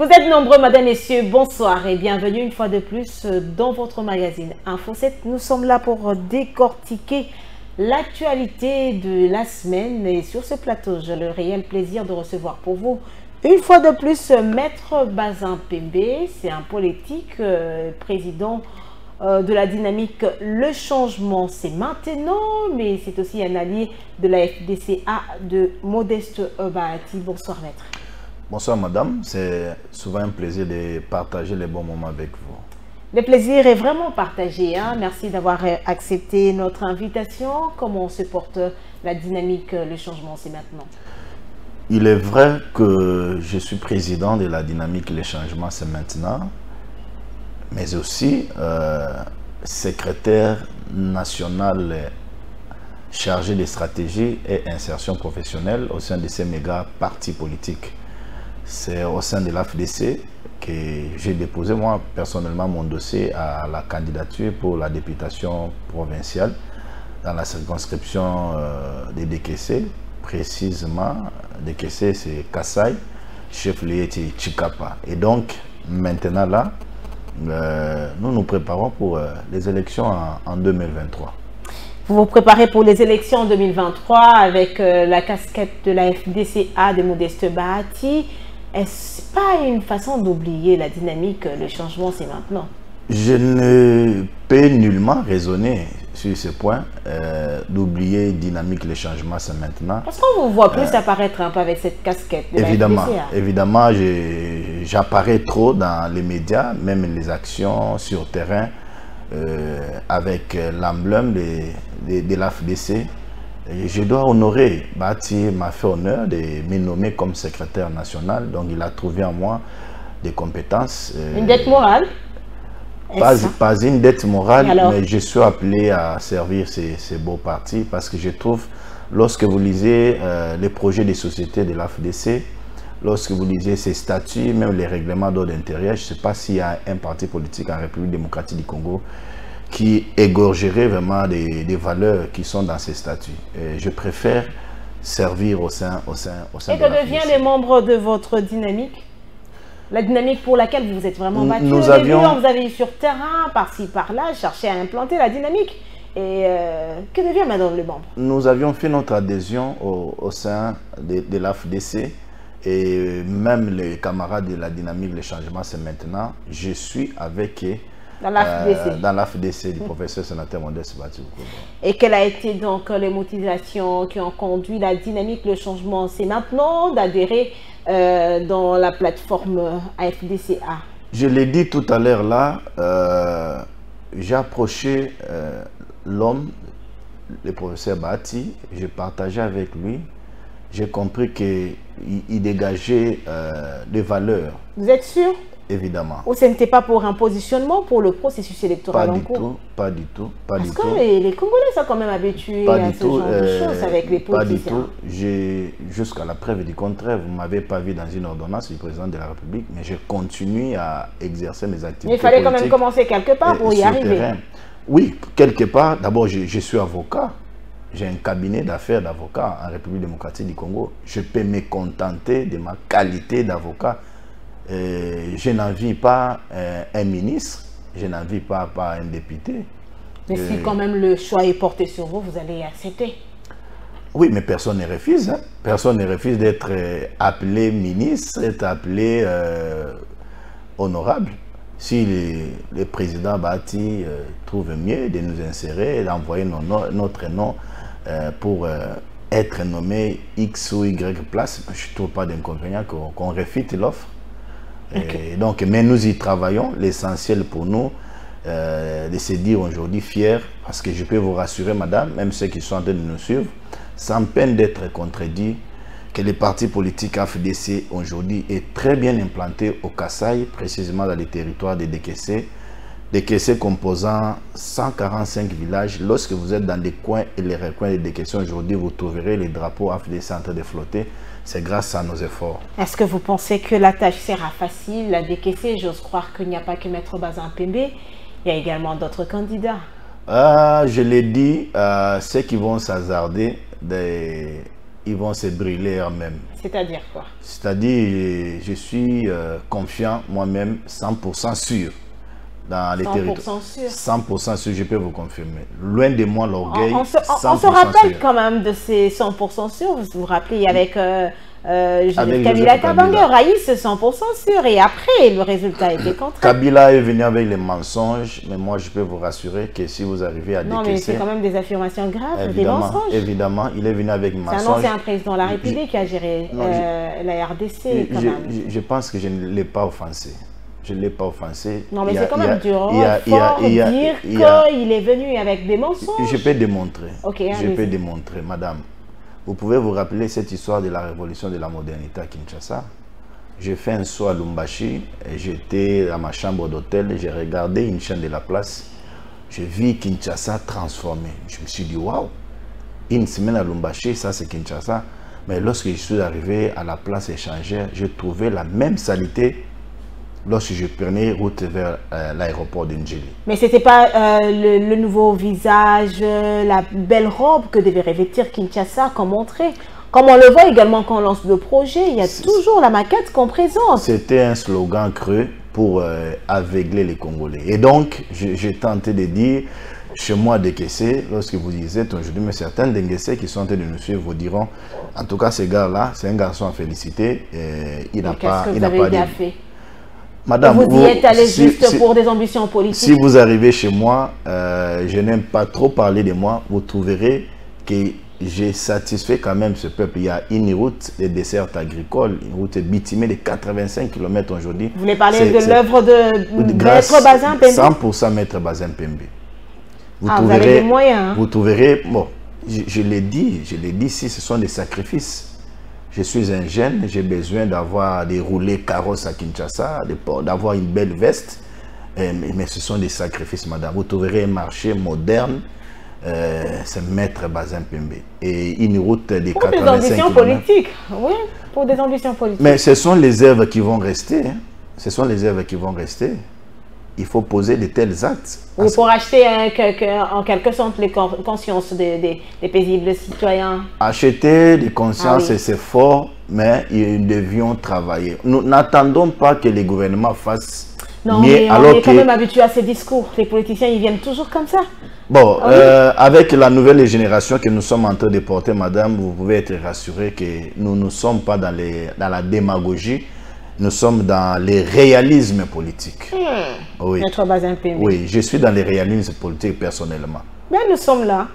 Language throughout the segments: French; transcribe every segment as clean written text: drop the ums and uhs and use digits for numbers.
Vous êtes nombreux, mesdames, messieurs, bonsoir et bienvenue une fois de plus dans votre magazine Info 7. Nous sommes là pour décortiquer l'actualité de la semaine et sur ce plateau, j'ai le réel plaisir de recevoir pour vous une fois de plus Maître Bazin Pembe. C'est un politique, président de la dynamique Le Changement, c'est maintenant, mais c'est aussi un allié de la FDCA de Modeste Bahati. Bonsoir Maître. Bonsoir madame, c'est souvent un plaisir de partager les bons moments avec vous. Le plaisir est vraiment partagé. Merci d'avoir accepté notre invitation. Comment se porte la dynamique Le Changement, c'est maintenant? Il est vrai que je suis président de la dynamique Le Changement, c'est maintenant, mais aussi secrétaire national chargé des stratégies et insertion professionnelle au sein de ces méga partis politiques. C'est au sein de l'AFDC que j'ai déposé moi personnellement mon dossier à la candidature pour la députation provinciale dans la circonscription de Dekese, précisément Dekese c'est Kassai, chef-lieu Chikapa. Et donc maintenant là, nous nous préparons pour les élections en 2023. Vous vous préparez pour les élections en 2023 avec la casquette de la FDCA de Modeste Bahati. Est-ce pas une façon d'oublier la dynamique, Le Changement, c'est maintenant? Je ne peux nullement raisonner sur ce point, d'oublier dynamique, Le Changement, c'est maintenant. Parce qu'on vous voit plus apparaître un peu avec cette casquette de évidemment, la FDCA. Évidemment, j'apparais trop dans les médias, même les actions sur terrain, avec l'emblème de l'AFDC. Je dois honorer, Bahati m'a fait honneur de me nommer comme secrétaire national, donc il a trouvé en moi des compétences. Une dette morale? Pas une dette morale, mais je suis appelé à servir ces beaux partis parce que je trouve, lorsque vous lisez les projets des sociétés de l'AFDC, lorsque vous lisez ces statuts, même les règlements d'ordre intérieur, je ne sais pas s'il y a un parti politique en République démocratique du Congo qui égorgerait vraiment des valeurs qui sont dans ces statuts. Et je préfère servir au sein de Et que deviennent les membres de votre dynamique? La dynamique pour laquelle vous vous êtes vraiment battu. Au début, vous avez eu sur terrain, par-ci, par-là, cherché à implanter la dynamique. Et que devient maintenant le membre? Nous avions fait notre adhésion au sein de l'AFDC. Et même les camarades de la dynamique, Le Changement, c'est maintenant. Je suis avec eux. Dans l'AFDC du professeur sénateur Modeste Bahati. Et quelles ont été donc les motivations qui ont conduit la dynamique Le Changement, c'est maintenant, d'adhérer dans la plateforme AFDCA? Je l'ai dit tout à l'heure là, j'ai approché l'homme, le professeur Bahati, j'ai partagé avec lui, j'ai compris qu'il dégageait des valeurs. Vous êtes sûr? Évidemment. Ou ce n'était pas pour un positionnement pour le processus électoral en cours? Pas du tout. Parce que les Congolais sont quand même habitués à ce genre de choses avec les politiciens. Pas du tout. Jusqu'à la preuve du contraire, vous ne m'avez pas vu dans une ordonnance du président de la République, mais je continue à exercer mes activités. Mais il fallait quand même commencer quelque part pour y arriver. Oui, quelque part. D'abord, je suis avocat. J'ai un cabinet d'affaires d'avocat en République démocratique du Congo. Je peux me contenter de ma qualité d'avocat. Je n'envie pas un ministre, je n'envie pas un député. Mais si quand même le choix est porté sur vous, vous allez accepter? Oui, mais personne ne refuse. Hein. Personne ne refuse d'être appelé ministre, d'être appelé honorable. Si le président Bahati trouve mieux de nous insérer, d'envoyer notre nom pour être nommé X ou Y place, je ne trouve pas d'inconvénient qu'on refute l'offre. Okay. Donc, mais nous y travaillons. L'essentiel pour nous, de se dire aujourd'hui fiers, parce que je peux vous rassurer, madame, même ceux qui sont en train de nous suivre, sans peine d'être contredits, que le parti politique AFDC aujourd'hui est très bien implanté au Kassai, précisément dans les territoires de Dekese. Dekese composant 145 villages. Lorsque vous êtes dans des coins et les recoins de Dekese aujourd'hui, vous trouverez les drapeaux AFDC en train de flotter. C'est grâce à nos efforts. Est-ce que vous pensez que la tâche sera facile à Dekese? J'ose croire qu'il n'y a pas que Maître Bazin Pembe, il y a également d'autres candidats. Je l'ai dit, ceux qui vont s'hasarder, ils vont se brûler eux-mêmes. C'est-à-dire quoi? C'est-à-dire, je suis confiant moi-même, 100% sûr. Dans les territoires. 100% sûr, je peux vous confirmer. Loin de moi l'orgueil. On se rappelle quand même de ces 100% sûrs. Vous vous rappelez avec Kabila Kabanga, Raïs 100% sûr. Et après, le résultat était contraire. Kabila est venu avec les mensonges, mais moi je peux vous rassurer que si vous arrivez à décaisser... Non, mais c'est quand même des affirmations graves, des mensonges. Évidemment, il est venu avec mensonges. C'est un ancien président de la République qui a géré la RDC. Quand même. Je pense que je ne l'ai pas offensé. Je ne l'ai pas offensé. Non, mais c'est quand même dur. Fort dire qu'il est venu avec des mensonges. Je peux démontrer. Okay, je peux démontrer, madame. Vous pouvez vous rappeler cette histoire de la révolution de la modernité à Kinshasa. J'ai fait un saut à Lumbashi. J'étais à ma chambre d'hôtel. J'ai regardé une chaîne de la place. Je vis Kinshasa transformé. Je me suis dit, waouh, une semaine à Lumbashi, ça c'est Kinshasa. Mais lorsque je suis arrivé à la place échangère, j'ai trouvé la même saleté lorsque je prenais route vers l'aéroport de Ndjili. Mais ce n'était pas le nouveau visage, la belle robe que devait revêtir Kinshasa comme entrée. Comme on le voit également quand on lance le projet, il y a toujours la maquette qu'on présente. C'était un slogan creux pour aveugler les Congolais. Et donc, j'ai tenté de dire, chez moi Dekessé, lorsque vous disiez aujourd'hui, mais certains Denguessé qui sont en train de nous suivre vous diront, en tout cas, ce gars-là, c'est un garçon à féliciter. Il n'a pas fait. Madame, vous y êtes allé juste pour des ambitions politiques. Si vous arrivez chez moi, je n'aime pas trop parler de moi, vous trouverez que j'ai satisfait quand même ce peuple. Il y a une route de dessert agricole, une route bitumée de 85 km aujourd'hui. Vous voulez parler de l'œuvre de Maître Bazin Pembe? 100% Maître Bazin Pembe. Vous avez des moyens. Hein? Vous trouverez, bon, je l'ai dit, si ce sont des sacrifices. Je suis un jeune, j'ai besoin d'avoir des roulés carrosses à Kinshasa, d'avoir une belle veste. Mais ce sont des sacrifices, madame. Vous trouverez un marché moderne, c'est Maître Bazin Pembe. Et une route de 85 km. Pour des ambitions politiques, oui, pour des ambitions politiques. Mais ce sont les œuvres qui vont rester. Hein. Ce sont les œuvres qui vont rester. Il faut poser de tels actes. Ou pour acheter en quelque sorte les consciences des paisibles citoyens. Acheter des consciences, c'est fort, mais nous devions travailler. Nous n'attendons pas que les gouvernements fassent non, mieux. Mais on est quand même habitué à ces discours. Les politiciens, ils viennent toujours comme ça. Bon, avec la nouvelle génération que nous sommes en train de porter, madame, vous pouvez être rassuré que nous ne sommes pas dans la démagogie. Nous sommes dans les réalismes politiques. Oui. Maître Bazin Pembe. Oui, je suis dans les réalismes politiques personnellement. Bien, nous sommes là.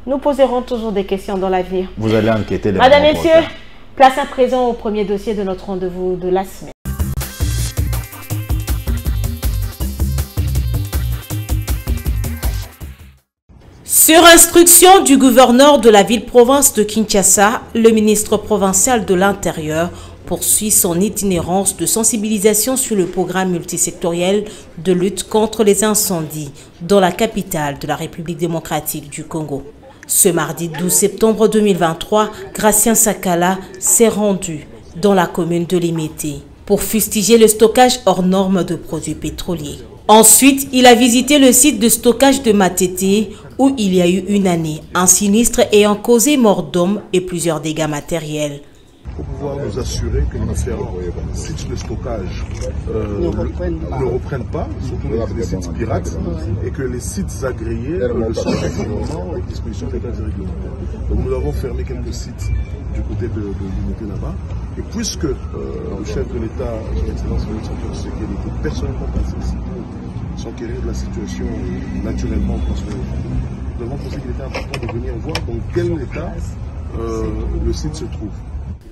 Nous poserons toujours des questions dans l'avenir. Vous allez enquêter. Madame, messieurs, place à présent au premier dossier de notre rendez-vous de la semaine. Sur instruction du gouverneur de la ville-province de Kinshasa, le ministre provincial de l'Intérieur poursuit son itinérance de sensibilisation sur le programme multisectoriel de lutte contre les incendies dans la capitale de la République démocratique du Congo. Ce mardi 12 septembre 2023, Gratien Sakala s'est rendu dans la commune de Limete pour fustiger le stockage hors norme de produits pétroliers. Ensuite, il a visité le site de stockage de Matete où il y a eu une année un sinistre ayant causé mort d'hommes et plusieurs dégâts matériels. Pour pouvoir nous assurer que les différents sites de stockage ne reprennent pas, surtout les sites pirates, et que les sites agréés le sont régulièrement à disposition des cadres réglementaires. Donc nous avons fermé quelques sites du côté de l'unité là-bas, et puisque le chef de l'État, son Excellence Félix Antoine Tshisekedi, était personnellement passé ici pour s'enquérir de la situation naturellement en France, nous avons pensé qu'il était important de venir voir dans quel état le site se trouve.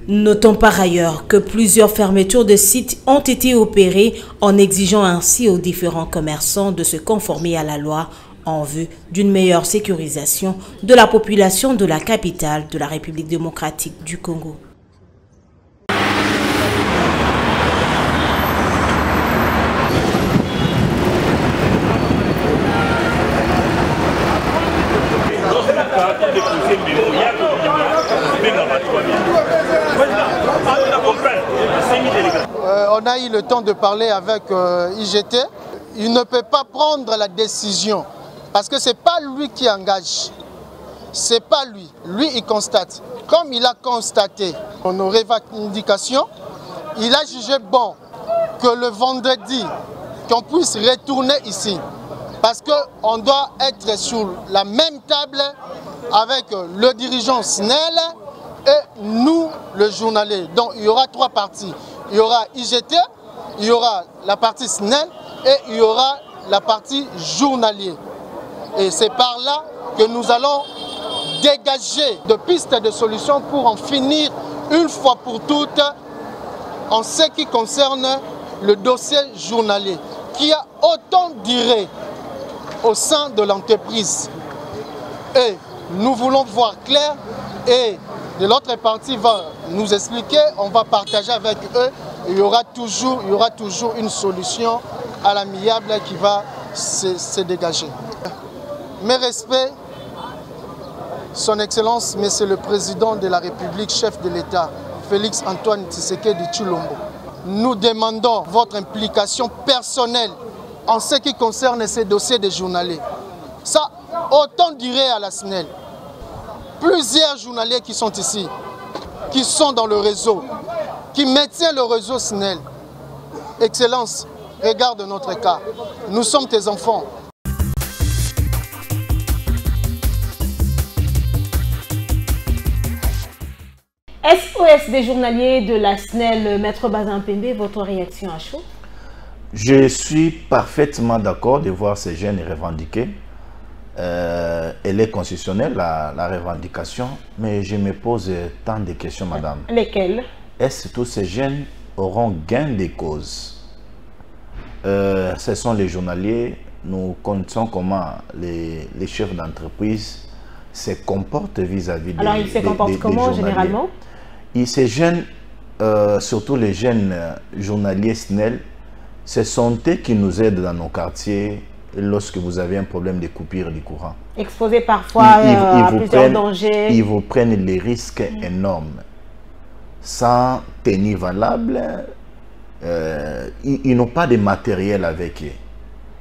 Notons par ailleurs que plusieurs fermetures de sites ont été opérées en exigeant ainsi aux différents commerçants de se conformer à la loi en vue d'une meilleure sécurisation de la population de la capitale de la République démocratique du Congo. On a eu le temps de parler avec IGT. Il ne peut pas prendre la décision parce que ce n'est pas lui qui engage. c'est pas lui. Lui, il constate. Comme il a constaté nos revendications, il a jugé bon que le vendredi, qu'on puisse retourner ici. Parce qu'on doit être sur la même table avec le dirigeant SNEL et nous, le journalier. Donc il y aura 3 parties. Il y aura IGT, il y aura la partie SNEL et il y aura la partie journalier. Et c'est par là que nous allons dégager de pistes de solutions pour en finir une fois pour toutes en ce qui concerne le dossier journalier, qui a autant duré au sein de l'entreprise. Et nous voulons voir clair et de l'autre partie va nous expliquer, on va partager avec eux, il y aura toujours une solution à l'amiable qui va se dégager. Mes respects, Son Excellence, Monsieur le Président de la République, chef de l'État, Félix Antoine Tshisekedi Tshilombo. Nous demandons votre implication personnelle en ce qui concerne ces dossiers de journaliers. Ça, autant duré à la SNEL. Plusieurs journaliers qui sont ici, qui sont dans le réseau, qui maintiennent le réseau SNEL. Excellence, regarde notre cas. Nous sommes tes enfants. SOS des journaliers de la SNEL, Maître Bazin Pembe, votre réaction à chaud? Je suis parfaitement d'accord de voir ces jeunes revendiquer. Elle est constitutionnelle, la revendication, mais je me pose tant de questions, madame. Lesquelles? Est-ce que tous ces jeunes auront gain de cause? Ce sont les journaliers. Nous connaissons comment les chefs d'entreprise se comportent vis-à-vis des Alors, ils se comportent comment, généralement? Et ces jeunes, surtout les jeunes journaliers SNEL, ce sont eux qui nous aident dans nos quartiers lorsque vous avez un problème de coupure du courant. Exposés parfois à plusieurs dangers. Ils vous prennent les risques énormes. Sans tenue valable, ils n'ont pas de matériel avec eux.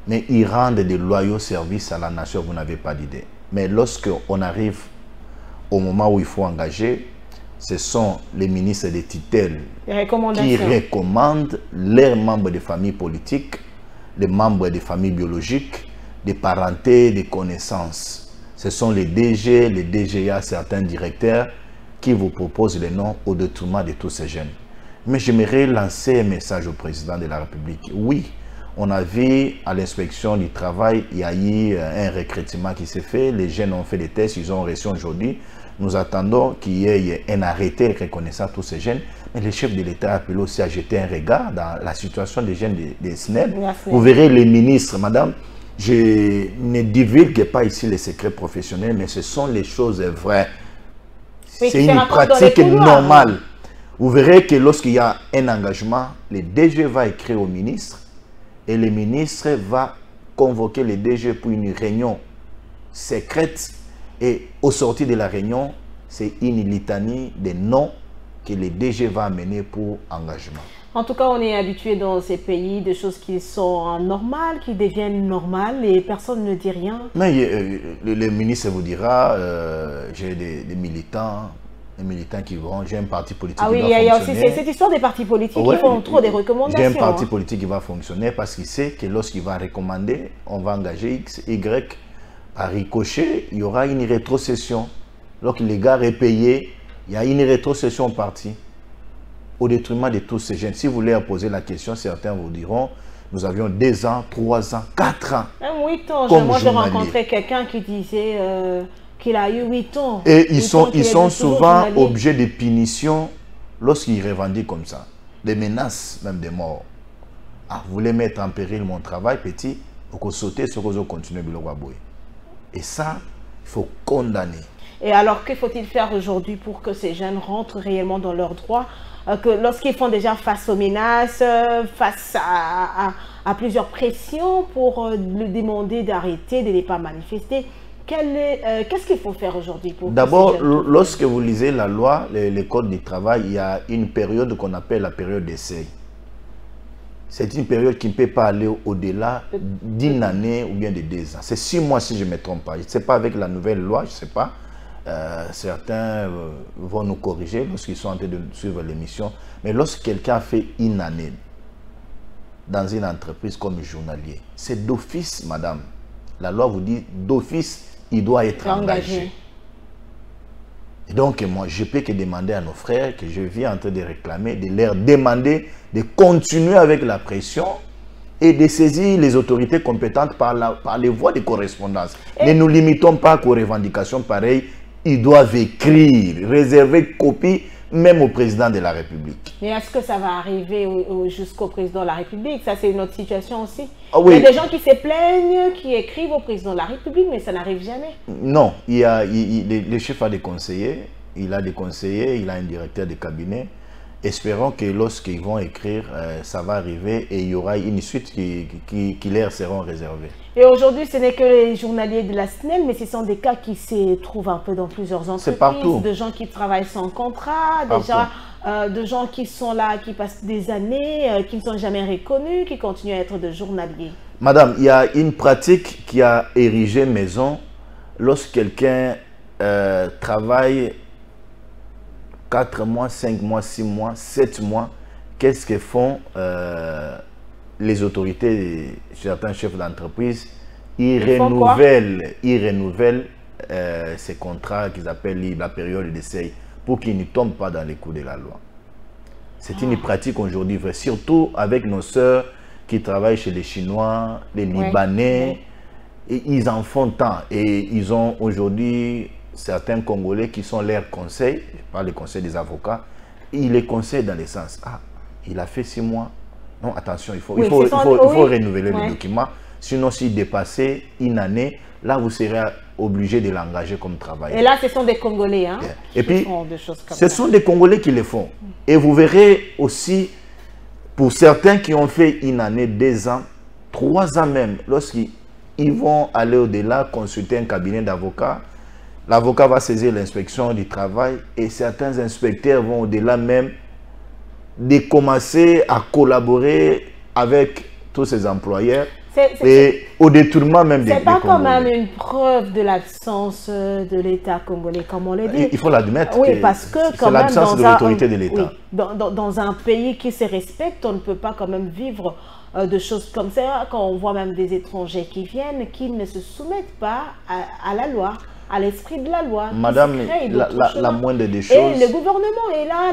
Mais ils rendent de loyaux services à la nation, vous n'avez pas d'idée. Mais lorsqu'on arrive au moment où il faut engager, ce sont les ministres des tutelles qui recommandent leurs membres de famille politique, les membres des familles biologiques, des parentés, des connaissances. Ce sont les DG, les DGA, certains directeurs qui vous proposent les noms au détriment de tous ces jeunes. Mais j'aimerais lancer un message au président de la République. Oui, on a vu à l'inspection du travail, il y a eu un recrutement qui s'est fait. Les jeunes ont fait des tests, ils ont reçu aujourd'hui. Nous attendons qu'il y ait un arrêté reconnaissant tous ces jeunes. Mais le chef de l'État a appelé aussi à jeter un regard dans la situation des jeunes des SNEL. Vous verrez les ministres, madame, je ne divulgue pas ici les secrets professionnels, mais ce sont les choses vraies. C'est une pratique normale. Vous verrez que lorsqu'il y a un engagement, le DG va écrire au ministre et le ministre va convoquer le DG pour une réunion secrète. Et au sortir de la réunion, c'est une litanie de noms que le DG va amener pour engagement. En tout cas, on est habitué dans ces pays de choses qui sont normales, qui deviennent normales et personne ne dit rien. Mais le ministre vous dira, j'ai des militants, qui vont, j'ai un parti politique qui va fonctionner. Ah oui, il y a aussi cette histoire des partis politiques qui font trop des recommandations. J'ai un parti politique qui va fonctionner parce qu'il sait que lorsqu'il va recommander, on va engager X, Y. À ricochet, il y aura une rétrocession. Lorsque les gars est payé, il y a une rétrocession partie au détriment de tous ces jeunes. Si vous voulez poser la question, certains vous diront, nous avions 2 ans, 3 ans, 4 ans. Même 8 ans. Moi, j'ai rencontré quelqu'un qui disait qu'il a eu 8 ans. Et ils sont souvent objets de punition lorsqu'ils revendiquent comme ça. Des menaces, même des morts. Ah, vous voulez mettre en péril mon travail, petit, vous sauter sur vous continuez à bouer. Et ça, il faut condamner. Et alors, que faut-il faire aujourd'hui pour que ces jeunes rentrent réellement dans leurs droits, que lorsqu'ils font déjà face aux menaces, face à plusieurs pressions pour lui demander d'arrêter, de ne pas manifester, qu'est-ce qu'il faut faire aujourd'hui pour... D'abord, lorsque vous lisez la loi, les codes du travail, il y a une période qu'on appelle la période d'essai. C'est une période qui ne peut pas aller au-delà d'1 année ou bien de 2 ans. C'est 6 mois si je ne me trompe pas. Je ne sais pas avec la nouvelle loi, je ne sais pas. certains vont nous corriger lorsqu'ils sont en train de suivre l'émission. Mais lorsque quelqu'un fait une année dans une entreprise comme journalier, c'est d'office, madame. La loi vous dit d'office, il doit être engagé. Et donc, moi, je peux que demander à nos frères que je viens en train de réclamer, de leur demander de continuer avec la pression et de saisir les autorités compétentes par les voies de correspondance. Ne nous limitons pas qu'aux revendications pareilles. Ils doivent écrire, réserver copie même au président de la République. Mais est-ce que ça va arriver jusqu'au président de la République? Ça, c'est une autre situation aussi. Ah, oui. Il y a des gens qui se plaignent, qui écrivent au président de la République, mais ça n'arrive jamais. Non, le chef a des conseillers, il a un directeur de cabinet. Espérons que lorsqu'ils vont écrire, ça va arriver et il y aura une suite qui leur seront réservées. Et aujourd'hui, ce n'est que les journaliers de la SNEL, mais ce sont des cas qui se trouvent un peu dans plusieurs entreprises. C'est partout. De gens qui travaillent sans contrat, de gens qui sont là, qui passent des années, qui ne sont jamais reconnus, qui continuent à être de journaliers. Madame, il y a une pratique qui a érigé maison. Lorsque quelqu'un travaille 4 mois, 5 mois, 6 mois, 7 mois, qu'est-ce que font les autorités, certains chefs d'entreprise? Ils renouvellent ces contrats qu'ils appellent la période d'essai pour qu'ils ne tombent pas dans les coups de la loi. C'est une pratique aujourd'hui, surtout avec nos sœurs qui travaillent chez les Chinois, les Libanais, et ils en font tant. Et ils ont aujourd'hui certains Congolais qui sont leurs conseils, je parle des conseils des avocats, ils les conseillent dans le sens, ah, il a fait 6 mois, non, attention, il faut renouveler le document, sinon s'il dépassait une année, là vous serez obligé de l'engager comme travailleur. Et là, ce sont des Congolais, hein, et puis, font des choses comme ce sont des Congolais qui le font. Et vous verrez aussi, pour certains qui ont fait une année, 2 ans, 3 ans même, lorsqu'ils vont aller au-delà, consulter un cabinet d'avocats, l'avocat va saisir l'inspection du travail et certains inspecteurs vont au-delà même de commencer à collaborer avec tous ces employeurs et au détournement même des Congolais. C'est pas quand même une preuve de l'absence de l'État congolais, comme on le dit. Il faut l'admettre. Oui, parce que c'est l'absence de l'autorité de l'État. Oui, dans un pays qui se respecte, on ne peut pas quand même vivre de choses comme ça, quand on voit même des étrangers qui viennent, qui ne se soumettent pas à la loi, à l'esprit de la loi. Madame, la moindre des choses... Et le gouvernement est là,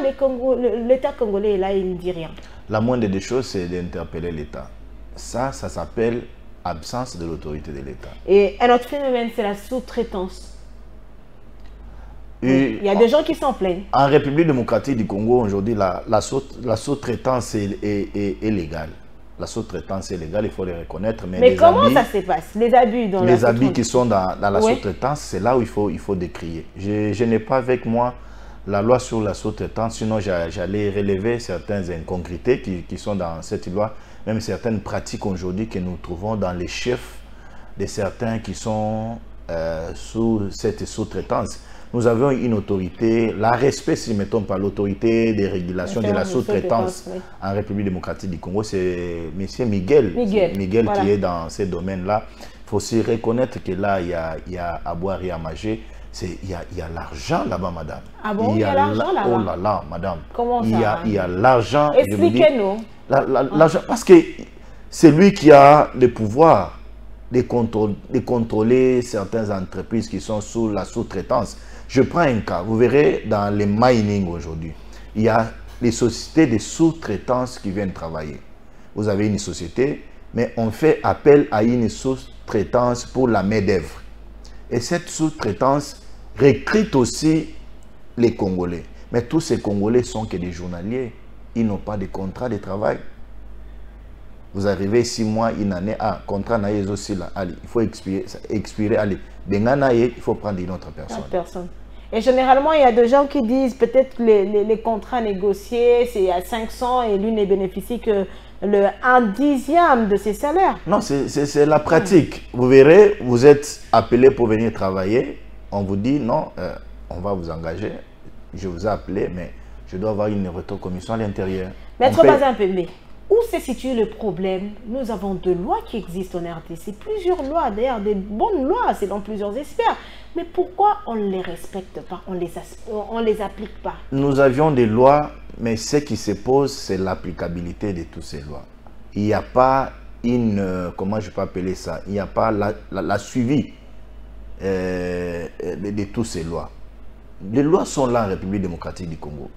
l'État congolais est là, il ne dit rien. La moindre des choses, c'est d'interpeller l'État. Ça s'appelle absence de l'autorité de l'État. Et un autre phénomène, c'est la sous-traitance. Il y a des gens qui s'en plaignent. En République démocratique du Congo, aujourd'hui, la sous-traitance est légale. La sous-traitance est légale, il faut le reconnaître. Mais comment ça se passe? Les abus dans les abus qui sont dans la sous-traitance, c'est là où il faut décrier. Je n'ai pas avec moi la loi sur la sous-traitance, sinon j'allais relever certaines incongruités qui sont dans cette loi, même certaines pratiques aujourd'hui que nous trouvons dans les chefs de certains qui sont sous cette sous-traitance. Nous avons une autorité, la respect, si mettons par l'autorité des régulations de la sous-traitance en République démocratique du Congo, c'est M. Miguel voilà, qui est dans ces domaines-là. Il faut aussi reconnaître que là, il y a à boire et à manger. Il y a l'argent là-bas, madame. Ah bon, il y a l'argent là-bas? Oh là là, madame. Comment ça? Il y a l'argent. Expliquez-nous. L'argent, parce que c'est lui qui a le pouvoir de contrôler certaines entreprises qui sont sous la sous-traitance. Je prends un cas, vous verrez dans les mining aujourd'hui, il y a les sociétés de sous-traitance qui viennent travailler. Vous avez une société, mais on fait appel à une sous-traitance pour la main-d'œuvre. Et cette sous-traitance recrute aussi les Congolais. Mais tous ces Congolais sont que des journaliers. Ils n'ont pas de contrat de travail. Vous arrivez 6 mois, une année, contrat naïe aussi là, allez, il faut expirer, allez, il faut prendre une autre personne. Et généralement, il y a des gens qui disent peut-être que les contrats négociés, c'est à 500 et lui ne bénéficie que le 1/10 de ses salaires. Non, c'est la pratique. Vous verrez, vous êtes appelé pour venir travailler. On vous dit non, on va vous engager. Je vous ai appelé, mais je dois avoir une rétrocommission à l'intérieur. Maître Bazin Pembe, où se situe le problème? Nous avons 2 lois qui existent en RDC, plusieurs lois, d'ailleurs des bonnes lois, c'est dans plusieurs experts. Mais pourquoi on ne les respecte pas, on les applique pas? Nous avions des lois, mais ce qui se pose, c'est l'applicabilité de toutes ces lois. Il n'y a pas comment je peux appeler ça, il n'y a pas la suivi de toutes ces lois. Les lois sont là en République démocratique du Congo.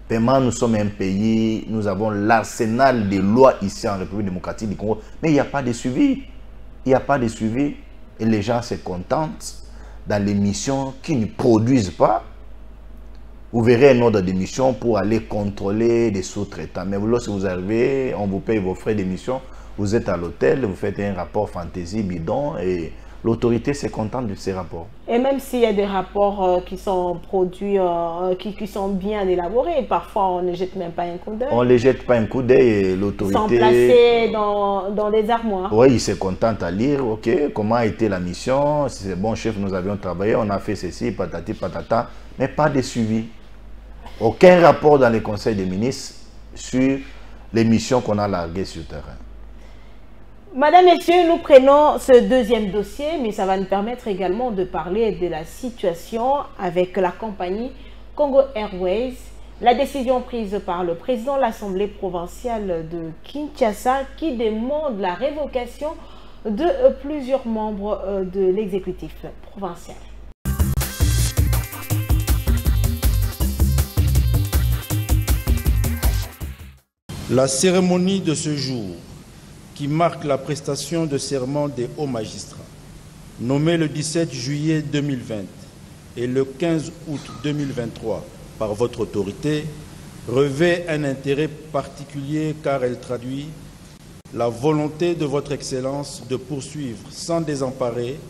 Vraiment, nous sommes un pays, nous avons l'arsenal des lois ici en République démocratique du Congo, mais il n'y a pas de suivi. Il n'y a pas de suivi et les gens se contentent dans les missions qui ne produisent pas. Vous verrez un ordre de mission pour aller contrôler des sous-traitants. Mais lorsque vous arrivez, on vous paye vos frais d'émission, vous êtes à l'hôtel, vous faites un rapport fantaisie bidon et l'autorité se contente de ces rapports. Et même s'il y a des rapports qui sont produits, qui sont bien élaborés, parfois on ne jette même pas un coup d'œil. On ne les jette pas un coup d'œil et l'autorité... Ils sont placés dans les armoires. Oui, ils se contentent à lire, ok, comment a été la mission, si c'est bon chef, nous avions travaillé, on a fait ceci, patati, patata, mais pas de suivi. Aucun rapport dans les conseils des ministres sur les missions qu'on a larguées sur le terrain. Madame, Messieurs, nous prenons ce deuxième dossier, mais ça va nous permettre également de parler de la situation avec la compagnie Congo Airways. La décision prise par le président de l'Assemblée provinciale de Kinshasa qui demande la révocation de plusieurs membres de l'exécutif provincial. La cérémonie de ce jour, qui marque la prestation de serment des hauts magistrats, nommés le 17 juillet 2020 et le 15 août 2023 par votre autorité, revêt un intérêt particulier car elle traduit la volonté de votre Excellence de poursuivre sans désemparer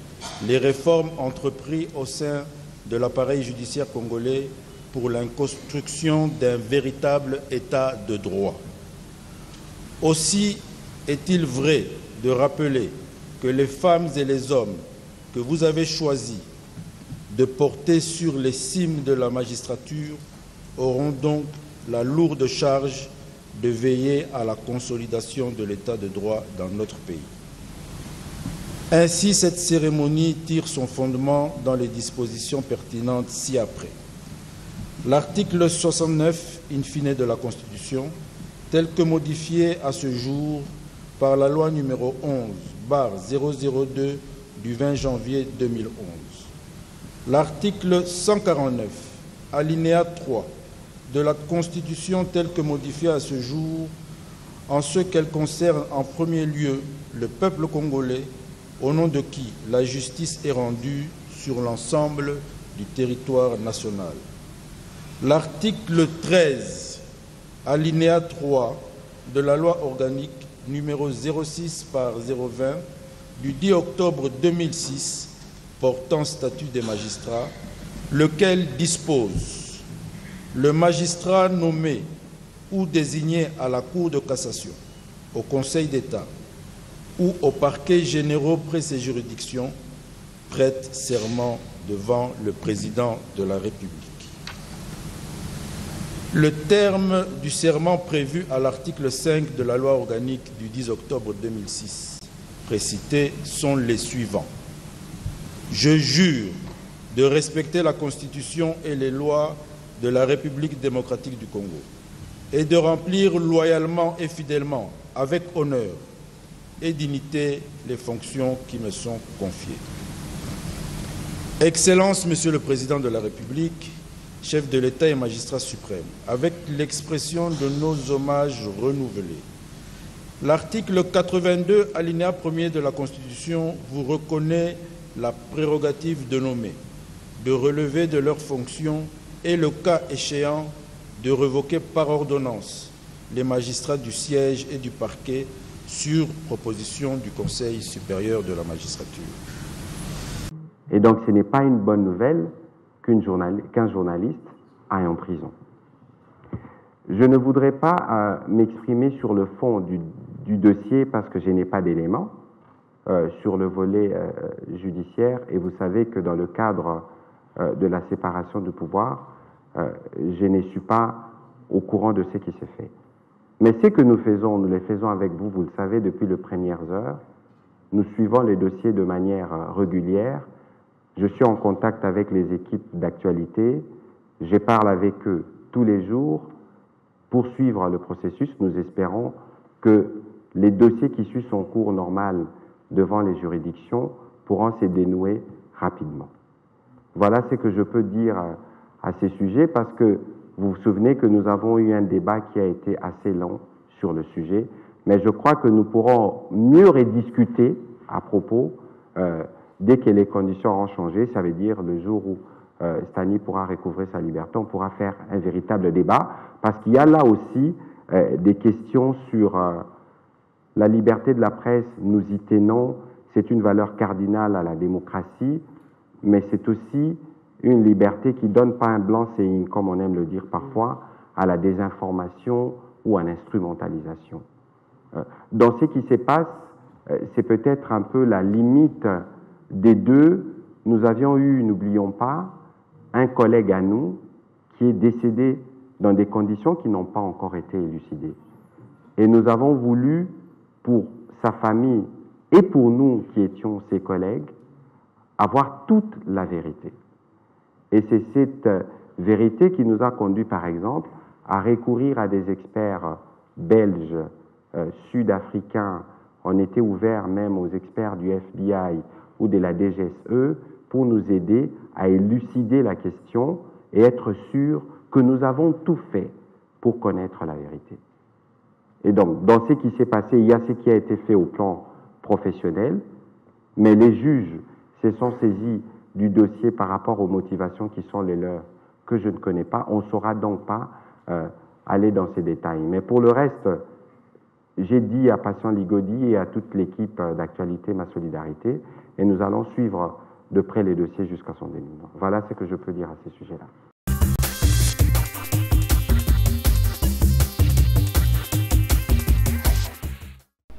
les réformes entreprises au sein de l'appareil judiciaire congolais pour la construction d'un véritable État de droit. Aussi est-il vrai de rappeler que les femmes et les hommes que vous avez choisis de porter sur les cimes de la magistrature auront donc la lourde charge de veiller à la consolidation de l'état de droit dans notre pays. Ainsi, cette cérémonie tire son fondement dans les dispositions pertinentes ci-après. L'article 69, in fine, de la Constitution, tel que modifié à ce jour par la loi numéro 11/002 du 20 janvier 2011. L'article 149, alinéa 3 de la Constitution telle que modifiée à ce jour, en ce qu'elle concerne en premier lieu le peuple congolais, au nom de qui la justice est rendue sur l'ensemble du territoire national. L'article 13, alinéa 3 de la loi organique numéro 06/020 du 10 octobre 2006 portant statut des magistrats, lequel dispose: le magistrat nommé ou désigné à la Cour de cassation, au Conseil d'État ou au parquet généraux près ses juridictions prête serment devant le président de la République. Le terme du serment prévu à l'article 5 de la loi organique du 10 octobre 2006 précité sont les suivants. Je jure de respecter la Constitution et les lois de la République démocratique du Congo et de remplir loyalement et fidèlement, avec honneur et dignité, les fonctions qui me sont confiées. Excellence, Monsieur le Président de la République, chef de l'État et magistrat suprême, avec l'expression de nos hommages renouvelés. L'article 82, alinéa 1er de la Constitution, vous reconnaît la prérogative de nommer, de relever de leurs fonctions et, le cas échéant, de révoquer par ordonnance les magistrats du siège et du parquet sur proposition du Conseil supérieur de la magistrature. Et donc ce n'est pas une bonne nouvelle qu'un journaliste aille en prison. Je ne voudrais pas m'exprimer sur le fond du dossier parce que je n'ai pas d'éléments sur le volet judiciaire, et vous savez que dans le cadre de la séparation du pouvoir, je ne suis pas au courant de ce qui s'est fait. Mais ce que nous faisons, nous le faisons avec vous, vous le savez, depuis les premières heures. Nous suivons les dossiers de manière régulière. Je suis en contact avec les équipes d'actualité. Je parle avec eux tous les jours pour suivre le processus. Nous espérons que les dossiers qui suivent son cours normal devant les juridictions pourront se dénouer rapidement. Voilà ce que je peux dire à ces sujets, parce que vous vous souvenez que nous avons eu un débat qui a été assez long sur le sujet, mais je crois que nous pourrons mieux rediscuter à propos dès que les conditions auront changé. Ça veut dire le jour où Stani pourra recouvrer sa liberté, on pourra faire un véritable débat, parce qu'il y a là aussi des questions sur la liberté de la presse. Nous y tenons, c'est une valeur cardinale à la démocratie, mais c'est aussi une liberté qui ne donne pas un blanc-seing, comme on aime le dire parfois, à la désinformation ou à l'instrumentalisation. Dans ce qui se passe, c'est peut-être un peu la limite des deux. Nous avions eu, n'oublions pas, un collègue à nous qui est décédé dans des conditions qui n'ont pas encore été élucidées. Et nous avons voulu, pour sa famille et pour nous qui étions ses collègues, avoir toute la vérité. Et c'est cette vérité qui nous a conduit, par exemple, à recourir à des experts belges, sud-africains. On était ouvert même aux experts du FBI ou de la DGSE pour nous aider à élucider la question et être sûr que nous avons tout fait pour connaître la vérité. Et donc, dans ce qui s'est passé, il y a ce qui a été fait au plan professionnel, mais les juges se sont saisis du dossier par rapport aux motivations qui sont les leurs, que je ne connais pas. On ne saura donc pas aller dans ces détails. Mais pour le reste, j'ai dit à Patient Ligodi et à toute l'équipe d'actualité ma solidarité, et nous allons suivre de près les dossiers jusqu'à son dénouement. Voilà ce que je peux dire à ces sujets-là.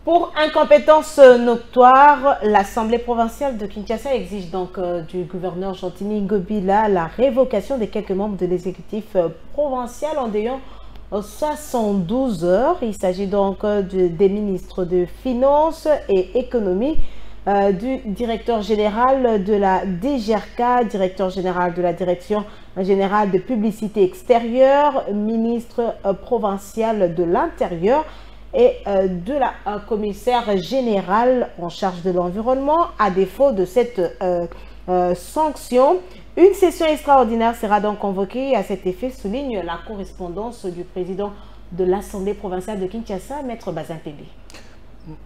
Pour incompétence notoire, l'Assemblée provinciale de Kinshasa exige donc du gouverneur Gentini Ngobila la révocation des quelques membres de l'exécutif provincial en délai 72 heures. Il s'agit donc des ministres de Finances et Économie, du directeur général de la DGRK, directeur général de la Direction générale de publicité extérieure, ministre provincial de l'Intérieur, et de la commissaire générale en charge de l'environnement. À défaut de cette sanction, une session extraordinaire sera donc convoquée. À cet effet, souligne la correspondance du président de l'Assemblée provinciale de Kinshasa, Maître Bazin Pembe.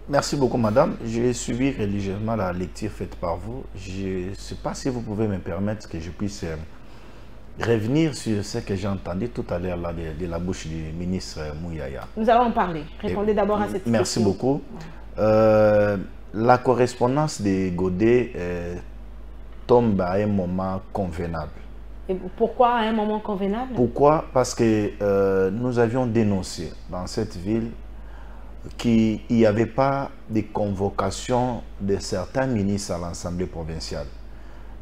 Merci beaucoup, madame. J'ai suivi religieusement la lecture faite par vous. Je ne sais pas si vous pouvez me permettre que je puisse revenir sur ce que j'ai entendu tout à l'heure de la bouche du ministre Mouyaya. Nous allons en parler. Répondez d'abord à cette question. Merci beaucoup. La correspondance de Godet tombe à un moment convenable. Et pourquoi à un moment convenable? Pourquoi? Parce que nous avions dénoncé dans cette ville qu'il n'y avait pas de convocation de certains ministres à l'Assemblée provinciale.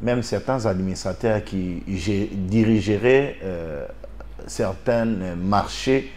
Même certains administrateurs qui dirigeraient certains marchés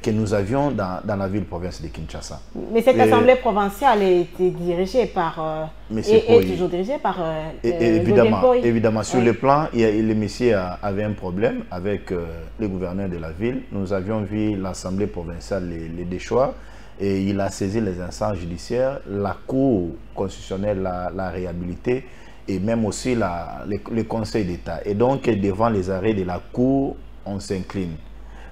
que nous avions dans la ville-province de Kinshasa. Mais cette assemblée provinciale était dirigée par... est toujours dirigée par... évidemment, sur le plan, le monsieur avait un problème avec le gouverneur de la ville. Nous avions vu l'assemblée provinciale les déchoir et il a saisi les instances judiciaires. La Cour constitutionnelle l'a réhabilité et même aussi le Conseil d'État. Et donc, devant les arrêts de la Cour, on s'incline.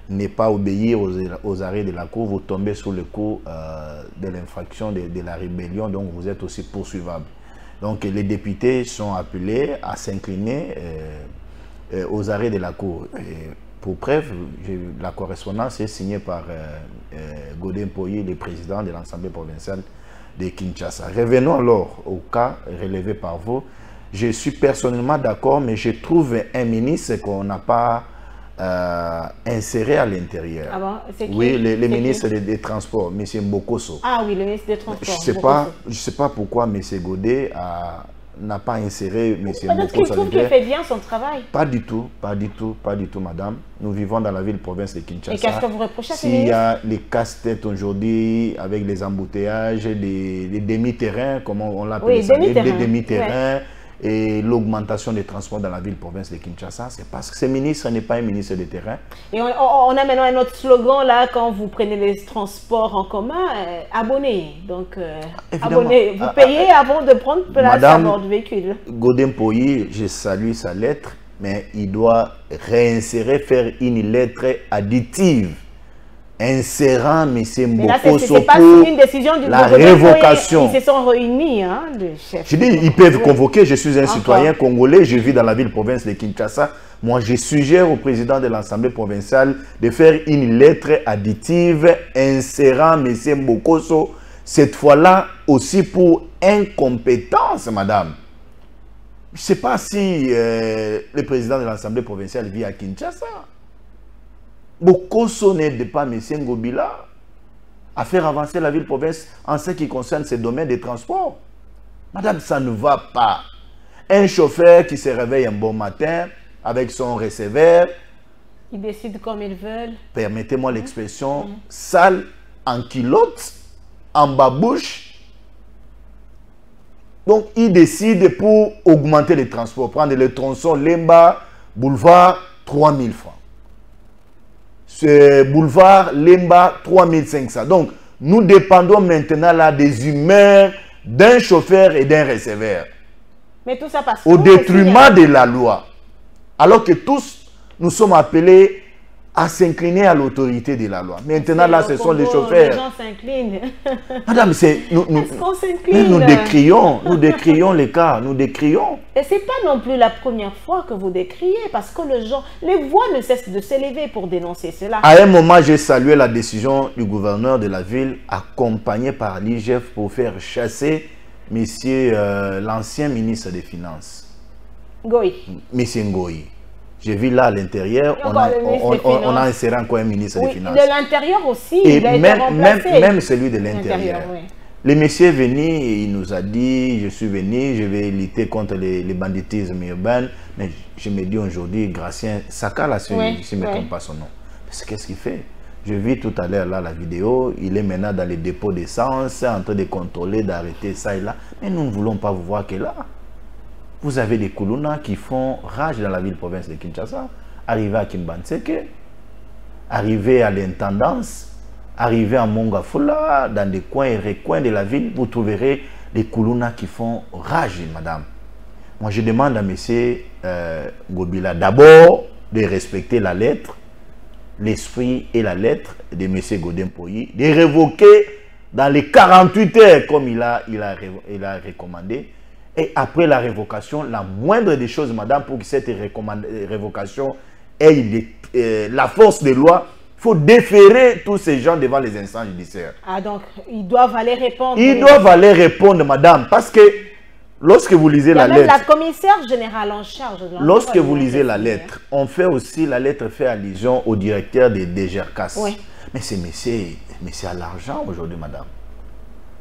Ne pas obéir aux arrêts de la Cour, vous tombez sous le coup de l'infraction de la rébellion, donc vous êtes aussi poursuivable. Donc, les députés sont appelés à s'incliner aux arrêts de la Cour. Et pour preuve, la correspondance est signée par Godin Poyi, le président de l'Assemblée provinciale de Kinshasa. Revenons alors au cas relevé par vous. Je suis personnellement d'accord, mais je trouve un ministre qu'on n'a pas inséré à l'intérieur. Ah bon, oui, le ministre des Transports, M. Mbokoso. Ah oui, le ministre des Transports. Je ne sais pas pourquoi M. Godet n'a pas inséré M. Mbokoso. Peut-être qu'il trouve qu'il fait bien son travail. Pas du tout, madame. Nous vivons dans la ville-province de Kinshasa. Et qu'est-ce que vous reprochez à ce ministre? S'il y a les casse-têtes aujourd'hui, avec les embouteillages, les demi-terrains, comment on l'appelle, oui, les demi-terrains, et l'augmentation des transports dans la ville-province de Kinshasa, c'est parce que ce ministre n'est pas un ministre de terrain. Et on a maintenant un autre slogan là, quand vous prenez les transports en commun, abonnez. Donc, abonnez. Vous payez avant de prendre place à bord du véhicule. Godem Poyi, je salue sa lettre, mais il doit réinsérer, faire une lettre additive, insérant M. Mbokoso pour la révocation. Ils se sont réunis, hein, le chef. Je dis, ils peuvent convoquer, je suis un citoyen congolais, je vis dans la ville-province de Kinshasa. Moi, je suggère au président de l'Assemblée provinciale de faire une lettre additive insérant M. Mbokoso, cette fois-là aussi pour incompétence, madame. Je ne sais pas si le président de l'Assemblée provinciale vit à Kinshasa. Bokoso n'aide pas M. Ngobila à faire avancer la ville-province en ce qui concerne ses domaines de transport. Madame, ça ne va pas. Un chauffeur qui se réveille un bon matin avec son receveur. Ils décident comme ils veulent. Permettez-moi l'expression, sale, en culotte, en babouche. Donc, il décide pour augmenter les transports, prendre le tronçon Lemba, boulevard, 3000 francs. Ce boulevard Lemba, 3500. Donc, nous dépendons maintenant là des humeurs d'un chauffeur et d'un receveur. Mais tout ça passe au détriment de la loi. Alors que tous, nous sommes appelés à s'incliner à l'autorité de la loi. Maintenant, là, ce sont les chauffeurs. Les gens s'inclinent. Madame, nous décrions les cas, nous décrions. Et ce n'est pas non plus la première fois que vous décriez, parce que les voix ne cessent de s'élever pour dénoncer cela. À un moment, j'ai salué la décision du gouverneur de la ville, accompagné par l'IGF, pour faire chasser l'ancien ministre des Finances. Goy. Monsieur Ngoyi. J'ai vu là à l'intérieur, on a inséré encore un ministre des Finances. De l'intérieur aussi, et même celui de l'intérieur. Oui. Le monsieur est venu et il nous a dit, je suis venu, je vais lutter contre les banditismes urbains. Mais je me dis aujourd'hui, Gracien Sakala, si je ne me trompe pas son nom. Qu'est-ce qu'il fait? Je vis tout à l'heure là la vidéo, il est maintenant dans les dépôts d'essence, en train de contrôler, d'arrêter ça et là. Mais nous ne voulons pas vous voir que là. Vous avez des Koulouna qui font rage dans la ville-province de Kinshasa, arriver à Kimbanseke, arriver à l'intendance, arriver à Mongafula, dans des coins et recoins de la ville, vous trouverez des Koulouna qui font rage, madame. Moi, je demande à M. Ngobila d'abord de respecter la lettre, l'esprit et la lettre de M. Godem Poyi, de révoquer dans les 48 heures, comme il a recommandé. Et après la révocation, la moindre des choses, madame, pour que cette révocation ait la force de loi, il faut déférer tous ces gens devant les instances judiciaires. Ah, donc, ils doivent aller répondre. Ils doivent aller répondre, madame, parce que lorsque vous lisez la lettre... la commissaire générale en charge de l'enquête. Lorsque vous lisez la lettre, on fait aussi, la lettre fait allusion au directeur de DGRCAS. Oui. Mais c'est monsieur à l'argent aujourd'hui, madame.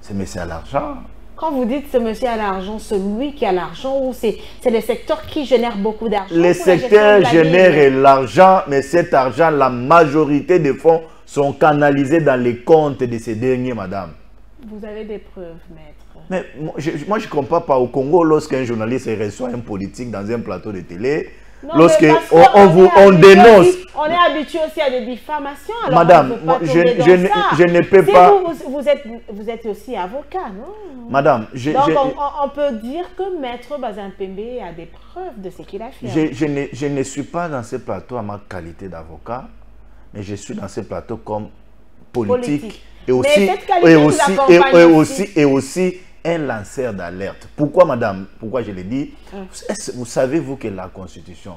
C'est monsieur à l'argent. Quand vous dites ce monsieur a l'argent, celui qui a l'argent, ou c'est le secteur qui génère beaucoup d'argent? Le secteur génère l'argent, mais cet argent, la majorité des fonds sont canalisés dans les comptes de ces derniers, madame. Vous avez des preuves, maître? Mais moi, je ne comprends pas. Au Congo, lorsqu'un journaliste reçoit un politique dans un plateau de télé, lorsqu'on dénonce... On est habitué aussi à des diffamations. Alors madame, je ne peux pas... Vous êtes aussi avocat, non? Madame, donc on peut dire que Maître Bazampembe a des preuves de ce qu'il a fait. Je ne suis pas dans ce plateau à ma qualité d'avocat, mais je suis dans ce plateau comme politique. Et aussi un lanceur d'alerte. Pourquoi, madame? Pourquoi je l'ai dit? Vous savez-vous que la Constitution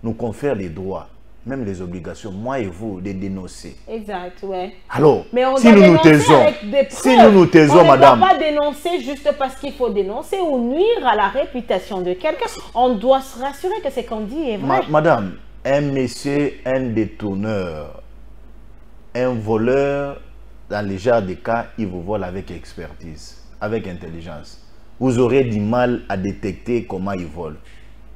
nous confère les droits, même les obligations, moi et vous, de dénoncer. Exact, ouais. Alors, mais on si nous nous taisons, madame... On ne doit pas dénoncer juste parce qu'il faut dénoncer ou nuire à la réputation de quelqu'un. On doit se rassurer que ce qu'on dit est vrai. Madame, un monsieur, un détourneur, un voleur, dans les genres de cas, il vous vole avec expertise, avec intelligence. Vous aurez du mal à détecter comment il vole.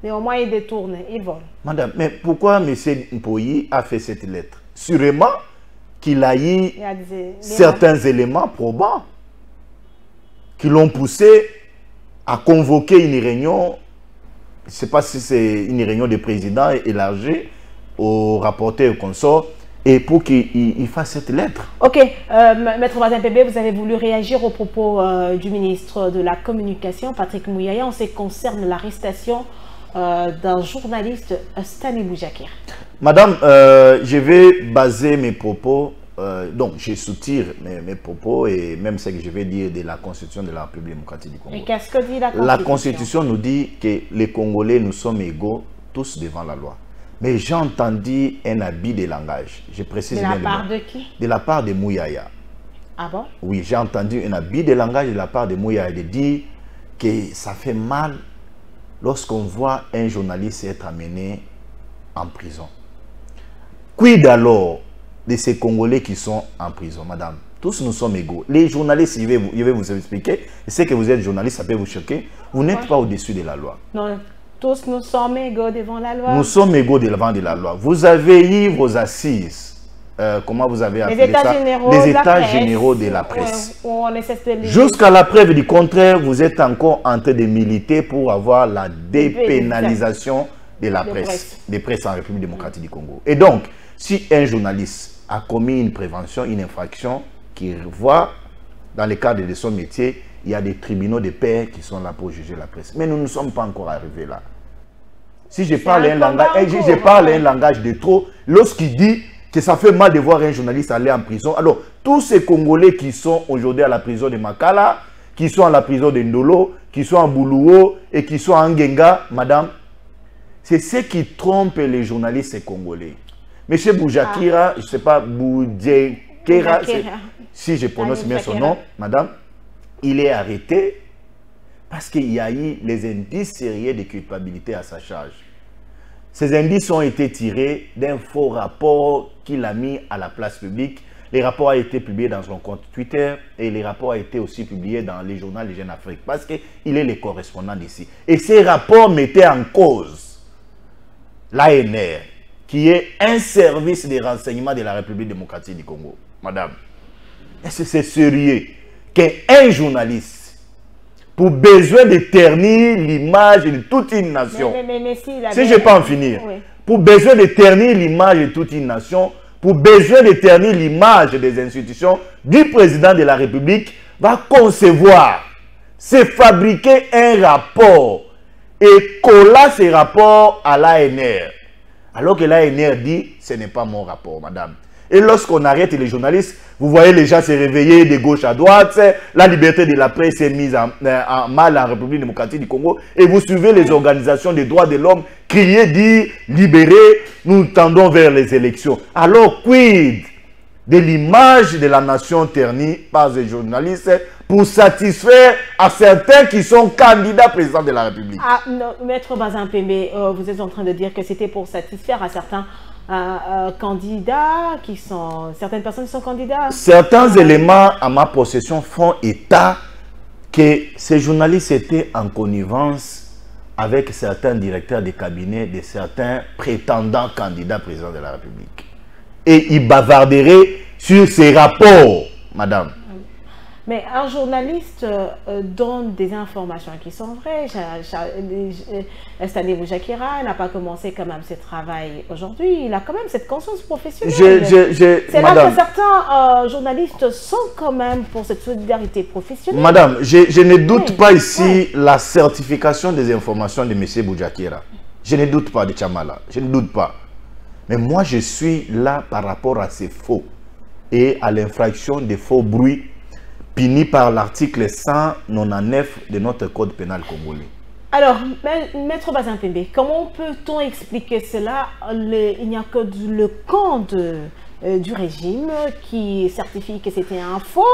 Mais au moins, il détourne, il vole. Madame, mais pourquoi M. Mpoyi a fait cette lettre? Sûrement qu'il a eu certains éléments probants qui l'ont poussé à convoquer une réunion je ne sais pas si c'est une réunion de présidents élargie aux rapporteurs et aux consorts, et pour qu'il fasse cette lettre. Ok, Maître Bazin-Pembe, vous avez voulu réagir aux propos du ministre de la Communication, Patrick Mouyaya, en ce qui concerne l'arrestation d'un journaliste, Stanley Boujakira. Madame, je vais baser mes propos, donc je soutire mes propos et même ce que je vais dire de la Constitution de la République démocratique du Congo. Et qu'est-ce que dit la Constitution? La Constitution nous dit que les Congolais, nous sommes égaux tous devant la loi. Mais j'ai entendu un habit de langage. Je précise de bien. De la part de qui? De la part de Mouyaya. Ah bon? Oui, j'ai entendu un habit de langage de la part de Mouyaya de dire que ça fait mal lorsqu'on voit un journaliste être amené en prison. Quid alors de ces Congolais qui sont en prison, madame? Tous nous sommes égaux. Les journalistes, je vais vous expliquer. Je sais que vous êtes journaliste, ça peut vous choquer. Vous n'êtes pas au-dessus de la loi. Non. Tous nous sommes égaux devant la loi. Nous sommes égaux devant la loi. Vous avez eu vos assises. Comment vous avez appelé ça? Les états généraux de la presse. Jusqu'à la preuve du contraire, vous êtes encore en train de militer pour avoir la dépénalisation de la presse, des presses en République démocratique du Congo. Et donc, si un journaliste a commis une prévention, une infraction, qui voit dans le cadre de son métier, il y a des tribunaux de paix qui sont là pour juger la presse. Mais nous ne sommes pas encore arrivés là. Si je parle un langage de trop, lorsqu'il dit que ça fait mal de voir un journaliste aller en prison, alors tous ces Congolais qui sont aujourd'hui à la prison de Makala, qui sont à la prison de Ndolo, qui sont à Boulouo et qui sont à Ngenga, madame, c'est ce qui trompe les journalistes congolais. Monsieur Boujakira, je ne sais pas, Boujakira, si je prononce bien son nom, madame, il est arrêté parce qu'il y a eu les indices sérieux de culpabilité à sa charge. Ces indices ont été tirés d'un faux rapport qu'il a mis à la place publique. Le rapport a été publié dans son compte Twitter et le rapport a été aussi publié dans les journaux de Jeune Afrique parce qu'il est le correspondant d'ici. Et ces rapports mettaient en cause l'ANR, qui est un service de renseignement de la République démocratique du Congo. Madame, est-ce que c'est sérieux qu'un journaliste, pour besoin de ternir l'image de toute une nation, si je peux en finir, oui. Pour besoin de ternir l'image de toute une nation, pour besoin de ternir l'image des institutions, du président de la République, va concevoir, se fabriquer un rapport et coller ce rapport à l'ANR. Alors que l'ANR dit, ce n'est pas mon rapport, madame. Et lorsqu'on arrête les journalistes, vous voyez les gens se réveiller de gauche à droite, la liberté de la presse est mise en mal en République démocratique du Congo, et vous suivez les organisations des droits de l'homme crier, dire, libérer, nous tendons vers les élections. Alors, quid de l'image de la nation ternie par les journalistes pour satisfaire à certains qui sont candidats président de la République? Ah, non, Maître Bazin-Pembe, vous êtes en train de dire que c'était pour satisfaire à certains candidats qui sont... Certaines personnes qui sont candidats. Certains éléments à ma possession font état que ces journalistes étaient en connivence avec certains directeurs de cabinet de certains prétendants candidats présidents de la République. Et ils bavarderaient sur ces rapports, madame. Mais un journaliste donne des informations qui sont vraies. Stanley Boujakira n'a pas commencé quand même ce travail aujourd'hui. Il a quand même cette conscience professionnelle. C'est là que certains journalistes sont quand même pour cette solidarité professionnelle. Madame, je ne doute pas ici la certification des informations de M. Boujakira. Je ne doute pas de Tchamala. Je ne doute pas. Mais moi, je suis là par rapport à ces faux et à l'infraction des faux bruits puni par l'article 199 de notre code pénal congolais. Alors, Maître Bazin-Pembe, comment peut-on expliquer cela? Il n'y a que le camp du régime qui certifie que c'était un faux,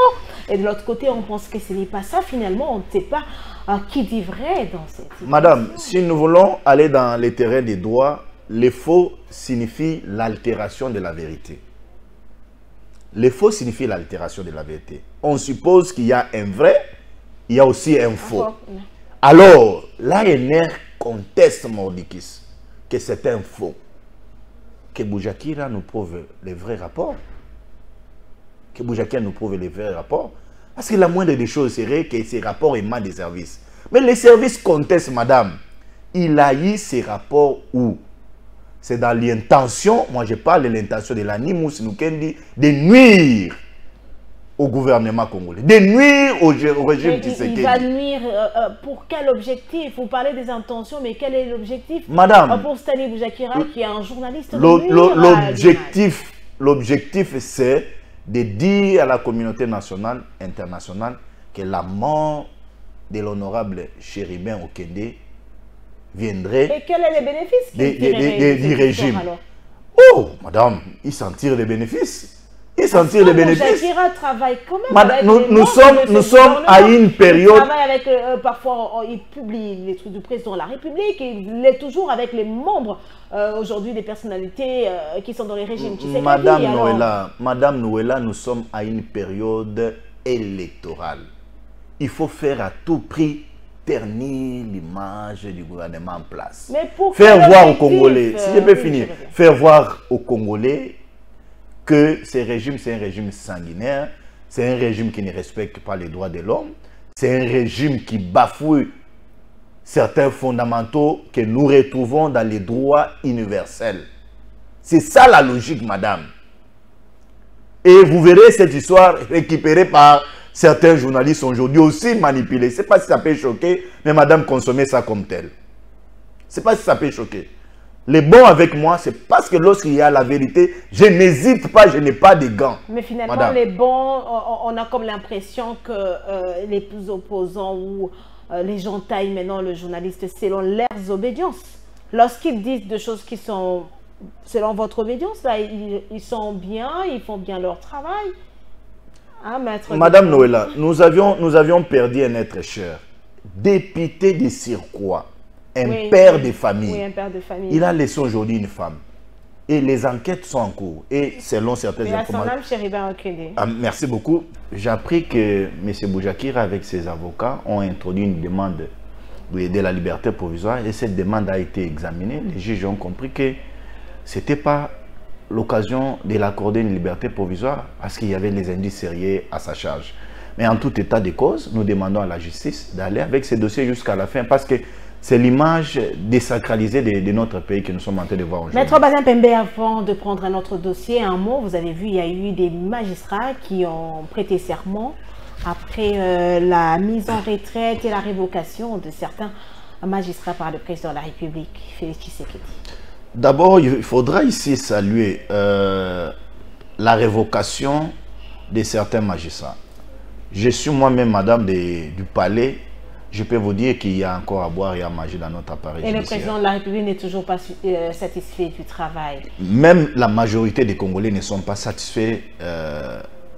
et de l'autre côté, on pense que ce n'est pas ça. Finalement, on ne sait pas qui dit vrai dans cette situation. Madame, si nous voulons aller dans les terrains des droits, les faux signifient l'altération de la vérité. Les faux signifient l'altération de la vérité. On suppose qu'il y a un vrai, il y a aussi un faux. Alors, l'ANR conteste Mordikis que c'est un faux. Que Boujakira nous prouve les vrais rapports. Que Boujakira nous prouve les vrais rapports. Parce que la moindre des choses serait que ces rapports émanent des services. Mais les services contestent, madame. il a eu ces rapports où c'est dans l'intention, moi je parle de l'intention de l'Animous Nukendi, de nuire au gouvernement congolais, de nuire au régime Tshisekedi. Il va nuire pour quel objectif? Vous parlez des intentions, mais quel est l'objectif? Madame, pour Stanley Boujakira, qui est un journaliste, l'objectif c'est de dire à la communauté nationale, internationale, que la mort de l'honorable Chéribin Okende viendrait... Et quels sont les bénéfices du régime? Oh, madame, il s'en tire des bénéfices. Il s'en tire des bénéfices. Boujakira travaille quand même madame, avec nous sommes à une période... Il travaille avec, parfois, il publie les trucs du président de la République, il est toujours avec les membres, aujourd'hui, des personnalités qui sont dans les régimes. Madame Noëlla, nous sommes à une période électorale. Il faut faire à tout prix ternir l'image du gouvernement en place. Mais pour faire voir aux Congolais, si je peux finir, faire voir aux Congolais que ce régime, c'est un régime sanguinaire, c'est un régime qui ne respecte pas les droits de l'homme, c'est un régime qui bafoue certains fondamentaux que nous retrouvons dans les droits universels. C'est ça la logique, madame. Et vous verrez cette histoire récupérée par certains journalistes aujourd'hui aussi manipulés. Je ne sais pas si ça peut choquer, mais madame, consommez ça comme tel. Je ne sais pas si ça peut choquer. Les bons avec moi, c'est parce que lorsqu'il y a la vérité, je n'hésite pas, je n'ai pas de gants. Mais finalement, madame, les bons, on a comme l'impression que les plus opposants ou les gens taillent maintenant le journaliste selon leurs obédiences. Lorsqu'ils disent des choses qui sont selon votre obédience, là, ils sont bien, ils font bien leur travail. Hein, madame Noëlla, nous avions perdu un être cher, député de Sirkwa, un père de famille. Oui, un père de famille. Il a laissé aujourd'hui une femme. Et les enquêtes sont en cours. Et selon certaines informations... merci beaucoup. J'ai appris que M. Boujakira, avec ses avocats, ont introduit une demande de la liberté provisoire. Et cette demande a été examinée. Les juges ont compris que ce n'était pas l'occasion de l'accorder une liberté provisoire parce qu'il y avait les indices sérieux à sa charge. Mais en tout état de cause, nous demandons à la justice d'aller avec ces dossiers jusqu'à la fin parce que c'est l'image désacralisée de notre pays que nous sommes en train de voir aujourd'hui. Maître Bazin Pembe, avant de prendre un autre dossier, un mot, vous avez vu, il y a eu des magistrats qui ont prêté serment après la mise en retraite et la révocation de certains magistrats par le président de la République, Félix Tshisekedi. D'abord, il faudra ici saluer la révocation de certains magistrats. Je suis moi-même, madame du palais. Je peux vous dire qu'il y a encore à boire et à manger dans notre appareil judiciaire. Et le président de la République n'est toujours pas satisfait du travail. Même la majorité des Congolais ne sont pas satisfaits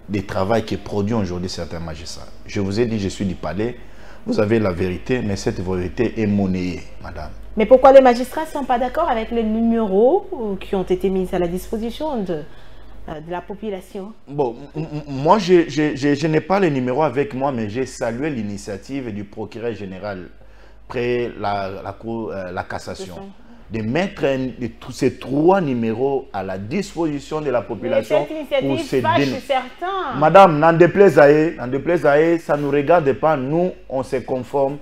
du travail qui produit aujourd'hui certains magistrats. Je vous ai dit, je suis du palais. Vous avez la vérité, mais cette vérité est monnayée, madame. Mais pourquoi les magistrats ne sont pas d'accord avec les numéros qui ont été mis à la disposition de la population? Bon, moi, je n'ai pas les numéros avec moi, mais j'ai salué l'initiative du procureur général près la cassation de mettre tous ces 3 numéros à la disposition de la population. Mais cette initiative fâche certains. Madame, n'en déplaise à eux, ça ne nous regarde pas. Nous, on se conforme.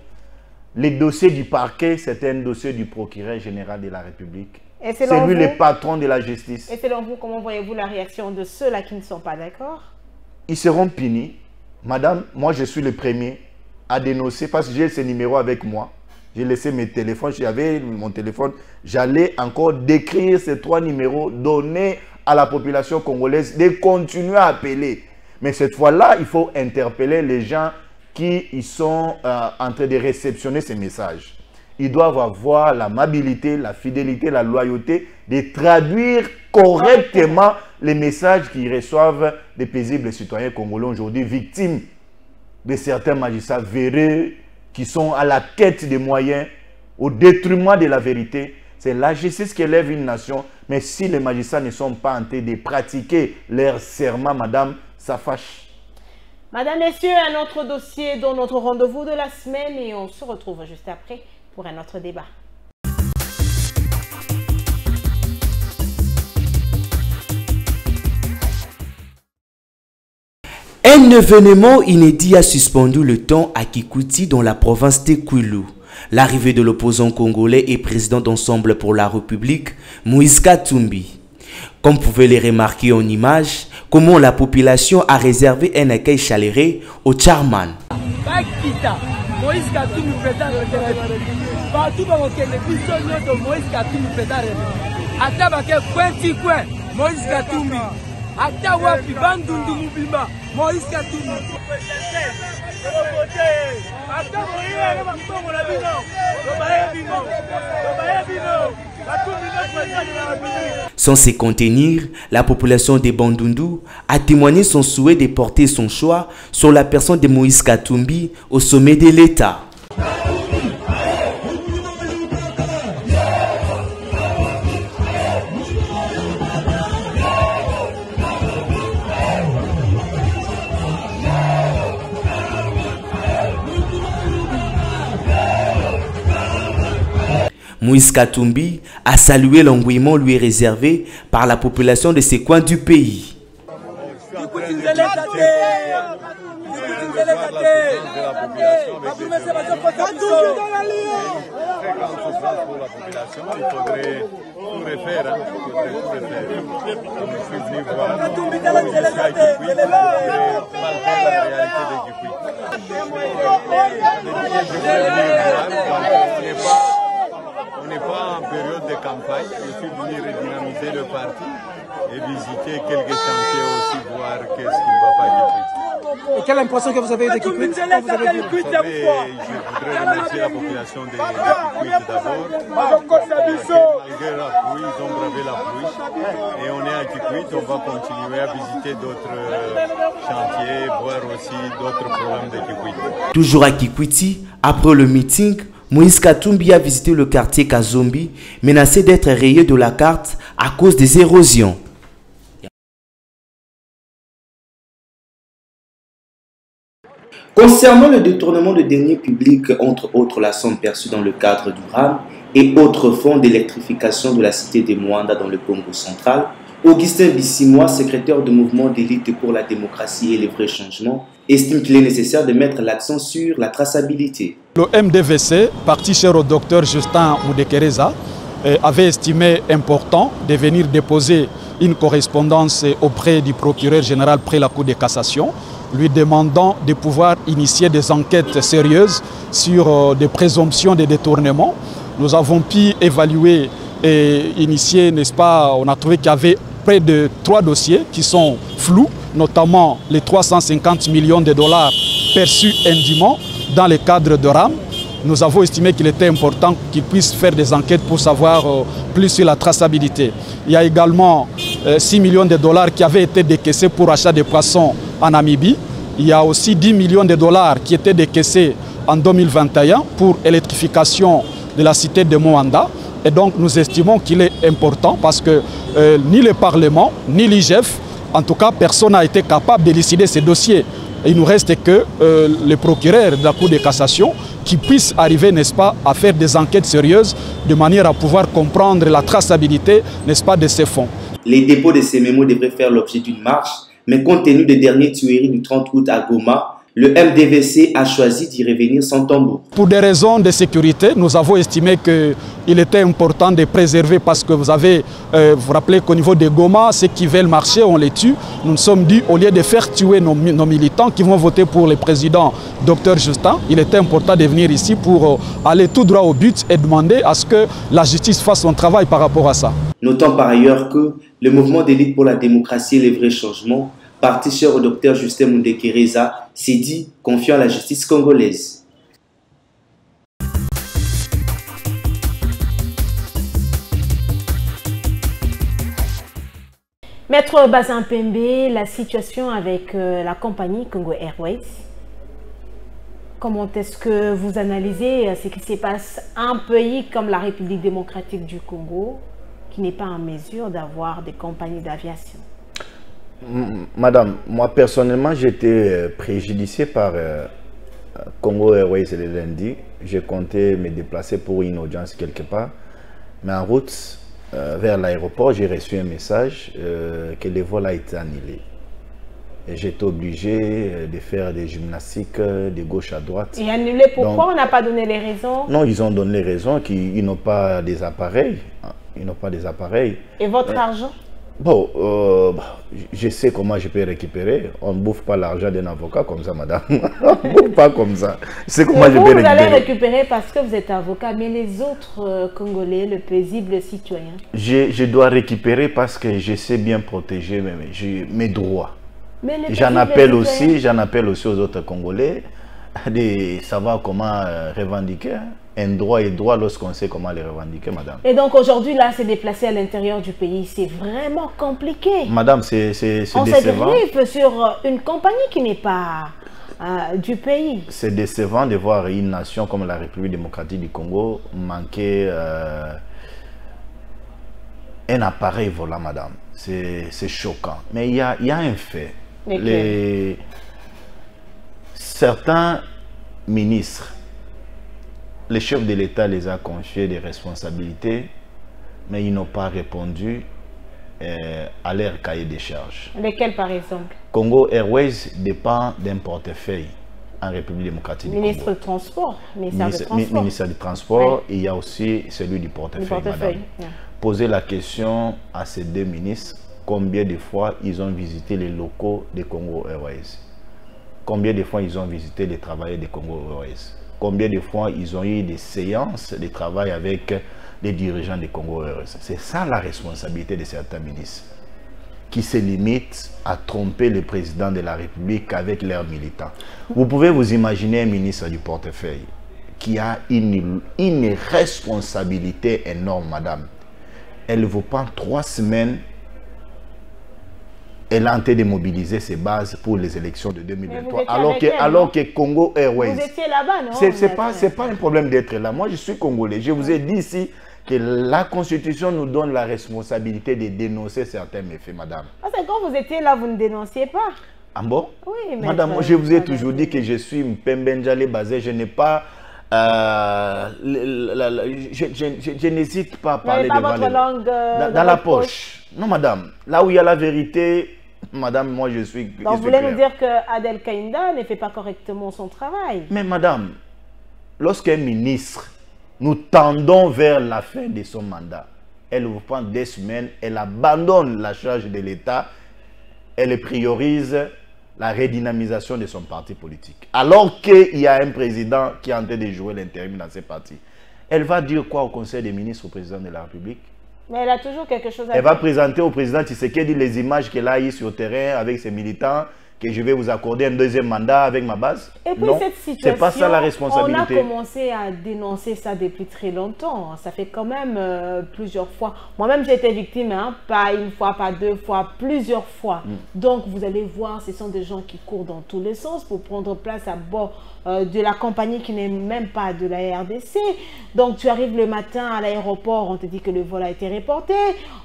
Les dossiers du parquet, c'est un dossier du procureur général de la République. C'est lui le patron de la justice. Et selon vous, comment voyez-vous la réaction de ceux-là qui ne sont pas d'accord? Ils seront punis. Madame, moi je suis le premier à dénoncer parce que j'ai ces numéros avec moi. J'ai laissé mes téléphones, j'avais mon téléphone. J'allais encore décrire ces 3 numéros, donner à la population congolaise de continuer à appeler. Mais cette fois-là, il faut interpeller les gens qui sont en train de réceptionner ces messages. Ils doivent avoir l'amabilité, la fidélité, la loyauté de traduire correctement les messages qu'ils reçoivent des paisibles citoyens congolais aujourd'hui, victimes de certains magistrats véreux qui sont à la quête des moyens au détriment de la vérité. C'est la justice qui élève une nation, mais si les magistrats ne sont pas en train de pratiquer leur serment, madame, ça fâche. Madame, messieurs, un autre dossier dans notre rendez-vous de la semaine et on se retrouve juste après pour un autre débat. Un événement inédit a suspendu le temps à Kikuti dans la province de Kwilu. l'arrivée de l'opposant congolais et président d'Ensemble pour la République, Moïse Katumbi. Comme vous pouvez les remarquer en image, comment la population a réservé un accueil chaleureux au chairman. Moïse Katumbi président de la République. Partout dans le pays, de Moïse Katumbi président de la République. Atabake Kwenti Kwen, Moïse Katumbi. Atawapi Bandundu Mubimba, Moïse Katumbi. Sans se contenir, la population de Bandundu a témoigné son souhait de porter son choix sur la personne de Moïse Katumbi au sommet de l'État. Moïse Katumbi a salué l'engouement lui réservé par la population de ces coins du pays. On n'est pas en période de campagne, je suis venu redynamiser le parti et visiter quelques chantiers aussi, voir qu'est-ce qui ne va pas du Et quelle impression que vous avez eu de Kikwit? Je voudrais remercier la population de Kikwit d'abord. Malgré la pluie, ils ont bravé la pluie. Et on est à Kikwit, on va continuer à visiter d'autres chantiers, voir aussi d'autres problèmes de Kikwit. Toujours à Kikwiti, après le meeting, Moïse Katumbi a visité le quartier Kazombi, menacé d'être rayé de la carte à cause des érosions. Concernant le détournement de deniers publics, entre autres la somme perçue dans le cadre du RAM et autres fonds d'électrification de la cité de Moanda dans le Congo central, Augustin Bissimois, secrétaire du mouvement d'élite pour la démocratie et les vrais changements, estime qu'il est nécessaire de mettre l'accent sur la traçabilité. Le MDVC, parti cher au docteur Justin Moudekereza, avait estimé important de venir déposer une correspondance auprès du procureur général près la Cour de cassation, lui demandant de pouvoir initier des enquêtes sérieuses sur des présomptions de détournement. Nous avons pu évaluer et initier, n'est-ce pas, on a trouvé qu'il y avait près de 3 dossiers qui sont flous, notamment les 350 millions de dollars perçus indûment dans le cadre de RAM. Nous avons estimé qu'il était important qu'ils puissent faire des enquêtes pour savoir plus sur la traçabilité. Il y a également 6 millions de dollars qui avaient été décaissés pour achat de poissons en Namibie. Il y a aussi 10 millions de dollars qui étaient décaissés en 2021 pour électrification de la cité de Moanda. Et donc nous estimons qu'il est important parce que ni le Parlement, ni l'IGF, en tout cas personne n'a été capable d'élucider ces dossiers. Et il ne nous reste que le procureur de la Cour de cassation qui puisse arriver, n'est-ce pas, à faire des enquêtes sérieuses de manière à pouvoir comprendre la traçabilité, n'est-ce pas, de ces fonds. Les dépôts de ces mémos devraient faire l'objet d'une marche, mais compte tenu des dernières tueries du 30 août à Goma, le MDVC a choisi d'y revenir sans tambour. Pour des raisons de sécurité, nous avons estimé qu'il était important de préserver parce que vous avez, vous rappelez qu'au niveau de Goma, ceux qui veulent marcher, on les tue. Nous nous sommes dit, au lieu de faire tuer nos militants qui vont voter pour le président Dr Justin, il était important de venir ici pour aller tout droit au but et demander à ce que la justice fasse son travail par rapport à ça. Notons par ailleurs que le mouvement d'élite pour la démocratie et les vrais changements, parti cher au docteur Justin Moudekereza, s'est dit confiant à la justice congolaise. Maître Bazin Pembe, la situation avec la compagnie Congo Airways, comment est-ce que vous analysez ce qui se passe à un pays comme la République démocratique du Congo qui n'est pas en mesure d'avoir des compagnies d'aviation? Madame, moi personnellement, j'étais préjudicié par Congo Airways le lundi. J'ai compté me déplacer pour une audience quelque part. Mais en route vers l'aéroport, j'ai reçu un message que le vol a été annulé. j'étais obligé de faire des gymnastiques de gauche à droite. Et annulé, pourquoi on n'a pas donné les raisons? Non, ils ont donné les raisons qu'ils n'ont pas des appareils. Ils n'ont pas des appareils. Et votre argent? Bon, je sais comment je peux récupérer. On ne bouffe pas l'argent d'un avocat comme ça, madame. On ne bouffe pas comme ça. Je sais comment je peux récupérer. Vous allez récupérer parce que vous êtes avocat, mais les autres Congolais, le paisible citoyen? Je dois récupérer parce que je sais bien protéger mes droits. J'en appelle aussi aux autres Congolais de savoir comment revendiquer. Un droit est droit lorsqu'on sait comment les revendiquer, madame. Et donc aujourd'hui, là, c'est déplacé à l'intérieur du pays. C'est vraiment compliqué. Madame, c'est décevant. On se griffe sur une compagnie qui n'est pas du pays. C'est décevant de voir une nation comme la République démocratique du Congo manquer un appareil volant, madame. C'est choquant. Mais il y a un fait. Certains ministres, les chefs de l'État les a confiés des responsabilités, mais ils n'ont pas répondu à leur cahier des charges. Lesquels, par exemple? Congo Airways dépend d'un portefeuille en République démocratique du Congo. Ministre du Transport, ministère du Transport, il y a aussi celui du portefeuille. Madame. Posez la question à ces deux ministres, combien de fois ils ont visité les locaux de Congo Airways? Combien de fois ils ont visité les travailleurs de Congo Airways? Combien de fois ils ont eu des séances de travail avec les dirigeants de Congo Airways? C'est ça la responsabilité de certains ministres qui se limitent à tromper le président de la République avec leurs militants. Vous pouvez vous imaginer un ministre du portefeuille qui a une responsabilité énorme, madame. Elle vous prend 3 semaines. Elle a tenté de mobiliser ses bases pour les élections de 2023. Alors que Congo Airways... Vous étiez là-bas, non? C'est pas un problème d'être là. Moi, je suis congolais. Je vous ai dit ici que la Constitution nous donne la responsabilité de dénoncer certains méfaits, madame. Ah, c'est quand vous étiez là, vous ne dénonciez pas? Ah bon? Oui, madame, moi, je vous ai toujours dit que je suis Mpembenjale basé. Je n'ai pas... je n'hésite pas à parler devant votre langue dans la poche. Non, madame. Là où il y a la vérité... Madame, moi je suis... Donc vous voulez nous dire que Adel Kainda ne fait pas correctement son travail? Mais madame, lorsqu'un ministre, nous tendons vers la fin de son mandat, elle vous prend 2 semaines, elle abandonne la charge de l'État, elle priorise la redynamisation de son parti politique. Alors qu'il y a un président qui est en train de jouer l'intérim dans ses partis. Elle va dire quoi au Conseil des ministres, au président de la République? Mais elle a toujours quelque chose à dire. Elle va présenter au président Tshisekedi les images qu'elle a eues sur le terrain avec ses militants, que je vais vous accorder un 2e mandat avec ma base. Et puis non, cette situation, c'est pas ça la responsabilité. On a commencé à dénoncer ça depuis très longtemps. Ça fait quand même plusieurs fois. Moi-même, j'ai été victime, hein, pas une fois, pas 2 fois, plusieurs fois. Donc, vous allez voir, ce sont des gens qui courent dans tous les sens pour prendre place à bord de la compagnie qui n'est même pas de la RDC. Donc, tu arrives le matin à l'aéroport, on te dit que le vol a été reporté.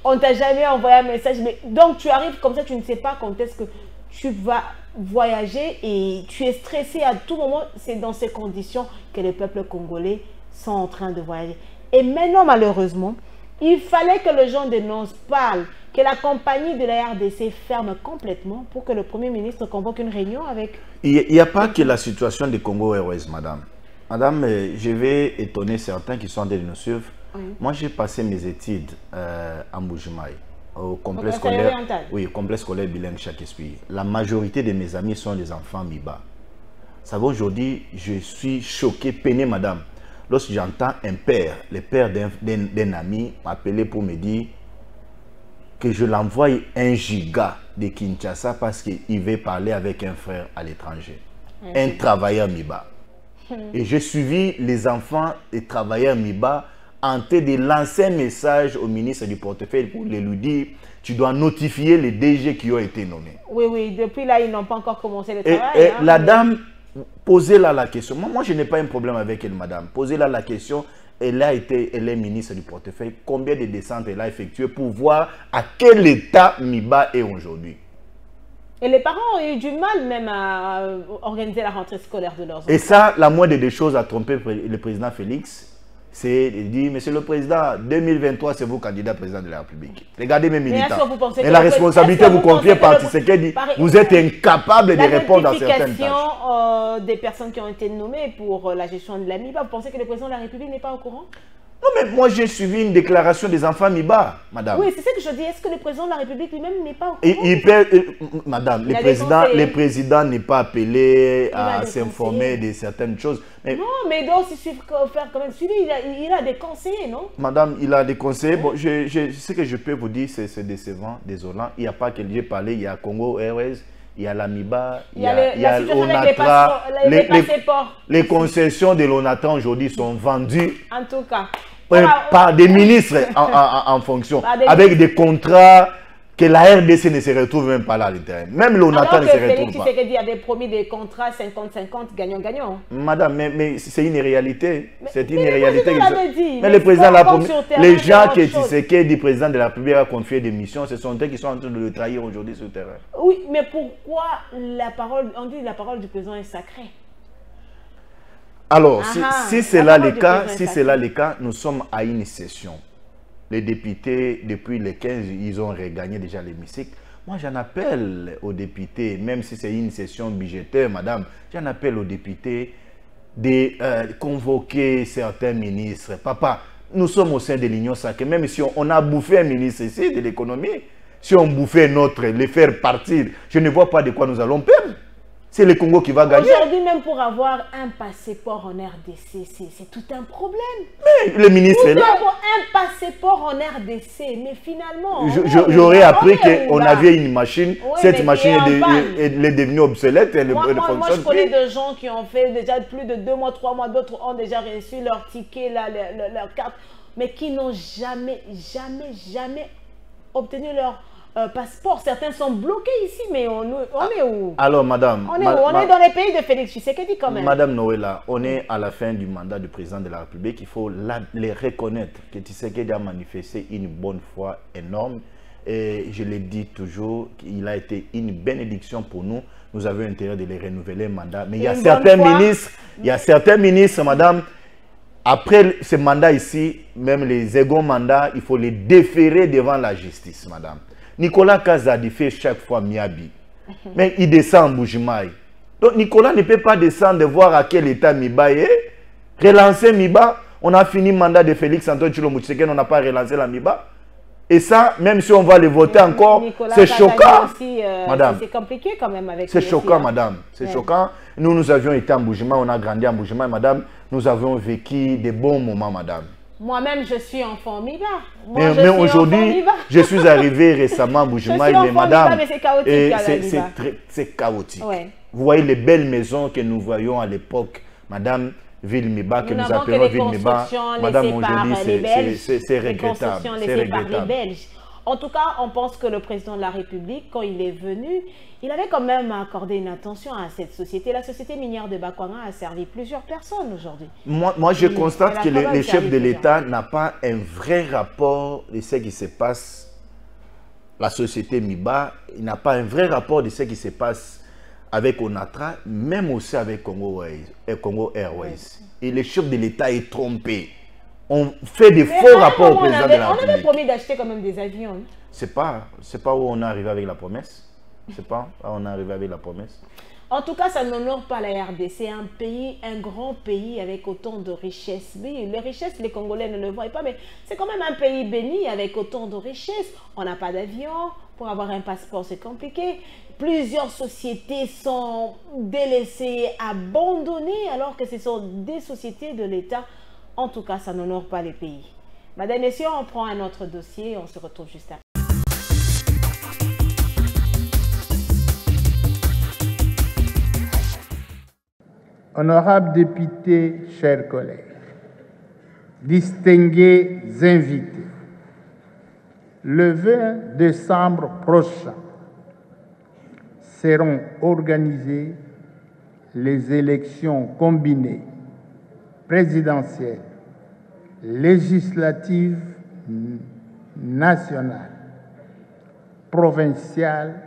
On ne t'a jamais envoyé un message. Donc, tu arrives comme ça, tu ne sais pas quand est-ce que tu vas voyager et tu es stressé à tout moment. C'est dans ces conditions que les peuples congolais sont en train de voyager. Et maintenant, malheureusement, il fallait que les gens dénoncent, parlent, que la compagnie de la RDC ferme complètement pour que le Premier ministre convoque une réunion avec... Il n'y a pas que la situation de Congo Airways, madame. Madame, je vais étonner certains qui sont en train de nous suivre. Oui. Moi, j'ai passé mes études à Mbujimaï. Au complexe scolaire, oui, complexe scolaire bilingue chaque esprit. La majorité de mes amis sont des enfants MIBA. Vous savez, aujourd'hui, je suis choqué, peiné, madame. Lorsque j'entends un père, le père d'un ami, m'appeler pour me dire que je l'envoie 1 giga de Kinshasa parce qu'il veut parler avec un frère à l'étranger. Un travailleur MIBA. Et j'ai suivi les enfants des travailleurs MIBA en train de lancer un message au ministre du portefeuille pour lui dire tu dois notifier les DG qui ont été nommés. Oui, oui, depuis là, ils n'ont pas encore commencé le travail. Et la dame, posez-la la question. Moi, je n'ai pas un problème avec elle, madame. Posez-la la question. Elle est ministre du portefeuille. Combien de descentes elle a effectuées pour voir à quel état MIBA est aujourd'hui? Et les parents ont eu du mal même à organiser la rentrée scolaire de leurs enfants. Et ça, la moindre des choses a trompé le président Félix. c'est de dire, Monsieur le Président, 2023, c'est vous candidat président de la République. Regardez mes militants. Mais la responsabilité vous confiée par Tshisekedi, vous êtes incapable de répondre à certaines tâches. Des personnes qui ont été nommées pour la gestion de la MIBA, vous pensez que le président de la République n'est pas au courant? Non, mais moi, j'ai suivi une déclaration des enfants MIBA, madame. Oui, c'est ce que je dis. Est-ce que le président de la République lui-même n'est pas au courant? Madame, le président n'est pas appelé à s'informer de certaines choses. Mais, non, mais il doit aussi faire quand même suivi. Il a des conseillers, non? Madame, il a des conseillers. Bon, ce que je peux vous dire, c'est décevant, désolant. Il n'y a pas que j'ai parlé, il y a Congo Airways, il y a la MIBA, il y a l'ONATRA. Les concessions de l'ONATRA aujourd'hui sont vendues. En tout cas. Par des ministres en fonction, avec des contrats que la RDC ne se retrouve même pas là à l'intérieur. Même l'ONATRA ne se retrouve pas. Félix avait promis des contrats 50-50 gagnant-gagnant. Madame, mais c'est une réalité. C'est une réalité. Mais le président l'a promis. Les gens que Tshisekedi, président de la République, a confié des missions, ce sont eux qui sont en train de le trahir aujourd'hui sur le terrain. Oui, mais pourquoi la parole, on dit la parole du président est sacrée? Alors, si c'est là le cas, nous sommes à une session. Les députés, depuis les 15, ils ont regagné déjà l'hémicycle. Moi, j'en appelle aux députés, même si c'est une session budgétaire, madame, j'en appelle aux députés de convoquer certains ministres. Papa, nous sommes au sein de l'Union sacrée, même si on a bouffé un ministre ici de l'économie, si on bouffait notre, les faire partir, je ne vois pas de quoi nous allons perdre. C'est le Congo qui va gagner. Aujourd'hui, même pour avoir un passeport en RDC, c'est tout un problème. Mais le ministre est là. Pour un passeport en RDC, mais finalement... J'aurais appris qu'on avait une machine. Oui, cette machine est devenue obsolète. Moi, je connais des gens qui ont fait déjà plus de 2 mois, 3 mois. D'autres ont déjà reçu leur ticket, leur carte. Mais qui n'ont jamais obtenu leur... passeport. Certains sont bloqués ici, mais on est où? Alors, madame... On est dans les pays de Félix Tshisekedi quand même. Madame Noëlla, on est à la fin du mandat du président de la République. Il faut les reconnaître que Tshisekedi a manifesté une bonne foi énorme. Et je le dis toujours, il a été une bénédiction pour nous. Nous avons intérêt de les renouveler mandat. Mais il y a certains ministres, madame, après ce mandat ici, même les seconds mandats, il faut les déférer devant la justice, madame. Nicolas Kazadi fait chaque fois Miabi. Mais il descend en Bujimaï. Donc Nicolas ne peut pas descendre voir à quel état Miba est. Relancer Miba. On a fini le mandat de Félix Antoine Tshilombo Tshisekedi, on n'a pas relancé la Miba. Et ça, même si on va le voter encore, c'est choquant. Madame, c'est compliqué quand même avec. C'est choquant, madame. C'est choquant. Nous avions été en Bujimaï, on a grandi en Bujimaï, madame. Nous avons vécu des bons moments, madame. Moi-même, je suis enfant Miba. Mais aujourd'hui, je suis arrivé récemment à Bujimaï, mais madame, c'est chaotique. Ouais. Vous voyez les belles maisons que nous voyons à l'époque, madame, Ville Miba, que nous appelons Ville Miba. Madame, aujourd'hui, c'est regrettable. C'est regrettable. En tout cas, on pense que le président de la République, quand il est venu, il avait quand même accordé une attention à cette société. La société minière de Bakwanga a servi plusieurs personnes aujourd'hui. Moi, je constate que le chef de l'État n'a pas un vrai rapport de ce qui se passe. La société MIBA, il n'a pas un vrai rapport de ce qui se passe avec ONATRA, même aussi avec Congo Airways. Et le chef de l'État est trompé. On fait des faux rapports au président de la République. On avait promis d'acheter quand même des avions. C'est pas où on est arrivé avec la promesse. C'est pas où on est arrivé avec la promesse. En tout cas, ça n'honore pas la RDC. C'est un pays, un grand pays avec autant de richesses. Oui, les richesses, les Congolais ne le voient pas, mais c'est quand même un pays béni avec autant de richesses. On n'a pas d'avion. Pour avoir un passeport, c'est compliqué. Plusieurs sociétés sont délaissées, abandonnées, alors que ce sont des sociétés de l'État. En tout cas, ça n'honore pas les pays. Madame, messieurs, on prend un autre dossier et on se retrouve juste après. Honorables députés, chers collègues, distingués invités, le 20 décembre prochain seront organisées les élections combinées présidentielle, législative, nationale, provinciale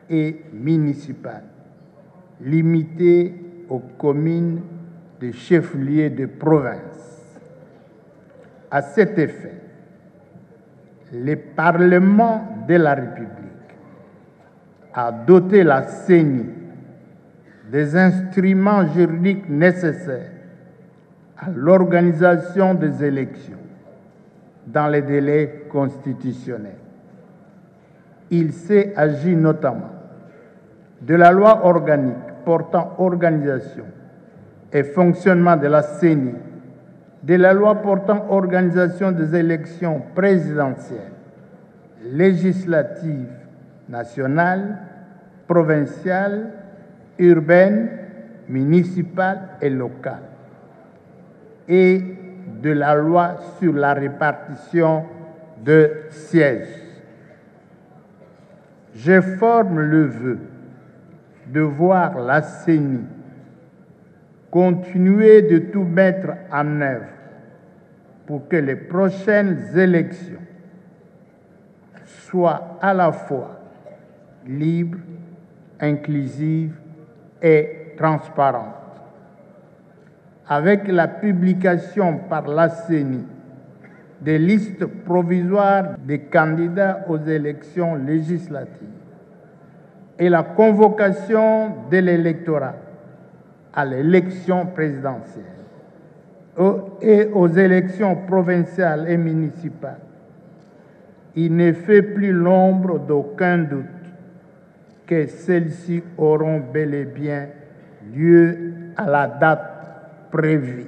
et municipale, limitées aux communes de chef-lieu de province. À cet effet, le Parlement de la République a doté la CENI des instruments juridiques nécessaires à l'organisation des élections dans les délais constitutionnels. Il s'est agi notamment de la loi organique portant organisation et fonctionnement de la CENI, de la loi portant organisation des élections présidentielles, législatives, nationales, provinciales, urbaines, municipales et locales, et de la loi sur la répartition de sièges. Je forme le vœu de voir la CENI continuer de tout mettre en œuvre pour que les prochaines élections soient à la fois libres, inclusives et transparentes. Avec la publication par la CENI des listes provisoires des candidats aux élections législatives et la convocation de l'électorat à l'élection présidentielle et aux élections provinciales et municipales, il ne fait plus l'ombre d'aucun doute que celles-ci auront bel et bien lieu à la date prévue.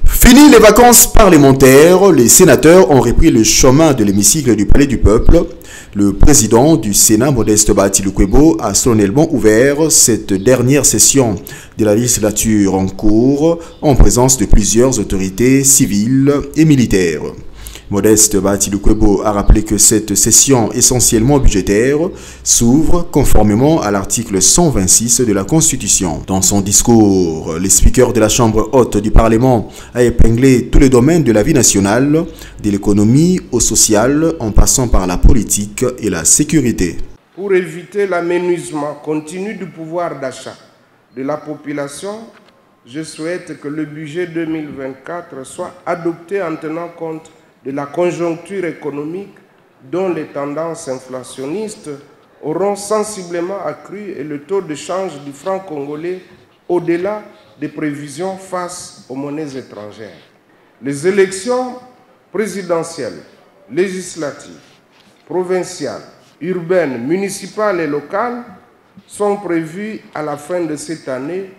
Fini les vacances parlementaires, les sénateurs ont repris le chemin de l'hémicycle du Palais du Peuple. Le président du Sénat, Modeste Bahati Lukwebo, a solennellement ouvert cette dernière session de la législature en cours en présence de plusieurs autorités civiles et militaires. Modeste Bahati Lukwebo a rappelé que cette session essentiellement budgétaire s'ouvre conformément à l'article 126 de la Constitution. Dans son discours, le speaker de la Chambre haute du Parlement a épinglé tous les domaines de la vie nationale, de l'économie au social, en passant par la politique et la sécurité. Pour éviter l'amenuisement continu du pouvoir d'achat de la population, je souhaite que le budget 2024 soit adopté en tenant compte de la conjoncture économique dont les tendances inflationnistes auront sensiblement accru et le taux de change du franc congolais au-delà des prévisions face aux monnaies étrangères. Les élections présidentielles, législatives, provinciales, urbaines, municipales et locales sont prévues à la fin de cette année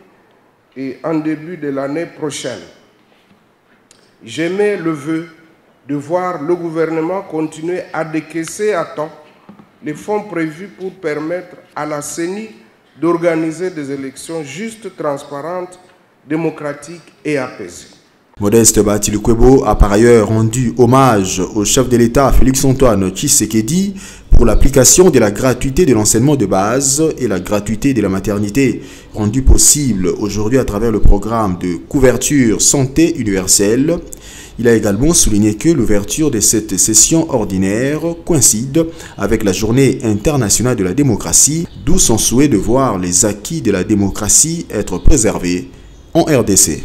et en début de l'année prochaine. J'émets le vœu de voir le gouvernement continuer à décaisser à temps les fonds prévus pour permettre à la CENI d'organiser des élections justes, transparentes, démocratiques et apaisées. Modeste Bahati Lukwebo a par ailleurs rendu hommage au chef de l'État Félix-Antoine Tshisekedi pour l'application de la gratuité de l'enseignement de base et la gratuité de la maternité rendue possible aujourd'hui à travers le programme de couverture santé universelle. Il a également souligné que l'ouverture de cette session ordinaire coïncide avec la Journée internationale de la démocratie, d'où son souhait de voir les acquis de la démocratie être préservés en RDC.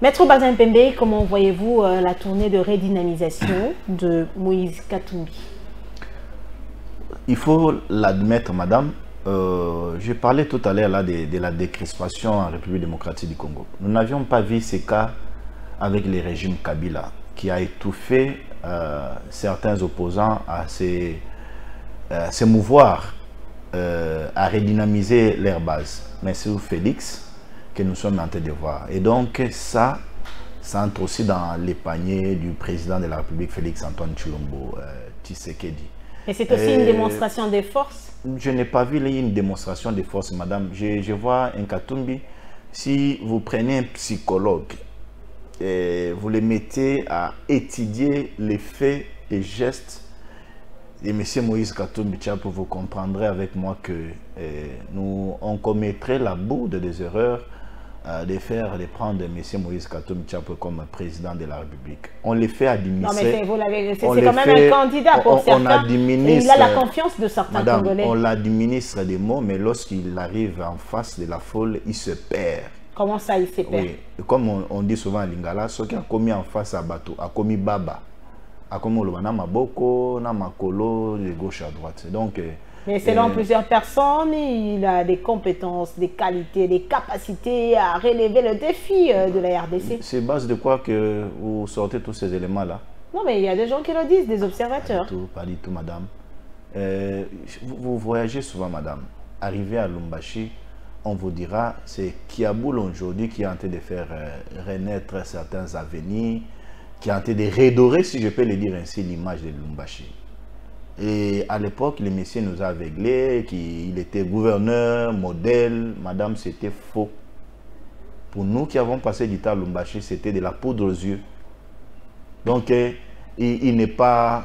Maître Bazin Pembe, comment voyez-vous la tournée de redynamisation de Moïse Katumbi? Il faut l'admettre, madame, j'ai parlé tout à l'heure de la décrispation en République démocratique du Congo. Nous n'avions pas vu ces cas avec le régime Kabila, qui a étouffé certains opposants à s'émouvoir, à redynamiser leur base. Mais c'est au Félix que nous sommes en train de voir. Et donc ça entre aussi dans les paniers du président de la République, Félix-Antoine Tshisekedi. Et c'est aussi une démonstration de force? Je n'ai pas vu une démonstration de force, madame. Je vois un Katumbi. Si vous prenez un psychologue et vous le mettez à étudier les faits et gestes de M. Moïse Katumbi, vous comprendrez avec moi que on commettrait la bourde des erreurs de prendre M. Moïse Katumbi Tchapwe comme président de la République. On les fait administrer. Non, mais c'est quand même un candidat pour certains. Il a la confiance de certains Congolais. On l'administre des mots, mais lorsqu'il arrive en face de la foule, il se perd. Comment ça, il se perd? Oui. Comme on dit souvent à Lingala, ce qui a commis en face à Bato, a commis Baba. A commis le Maboko, Makolo, de gauche à droite. Donc, mais selon plusieurs personnes, il a des compétences, des qualités, des capacités à relever le défi de la RDC. C'est base de quoi que vous sortez tous ces éléments-là? Non, mais il y a des gens qui le disent, des observateurs. Pas du tout, madame. Vous voyagez souvent, madame. Arrivé à Lumbashi, on vous dira, c'est Kiaboul aujourd'hui qui est en train de faire renaître certains avenirs, qui est en train de redorer, si je peux le dire ainsi, l'image de Lumbashi. Et à l'époque, le monsieur nous a aveuglés, qu'il était gouverneur, modèle. Madame, c'était faux. Pour nous qui avons passé du temps à Lumbashi, c'était de la poudre aux yeux. Donc, il n'est pas...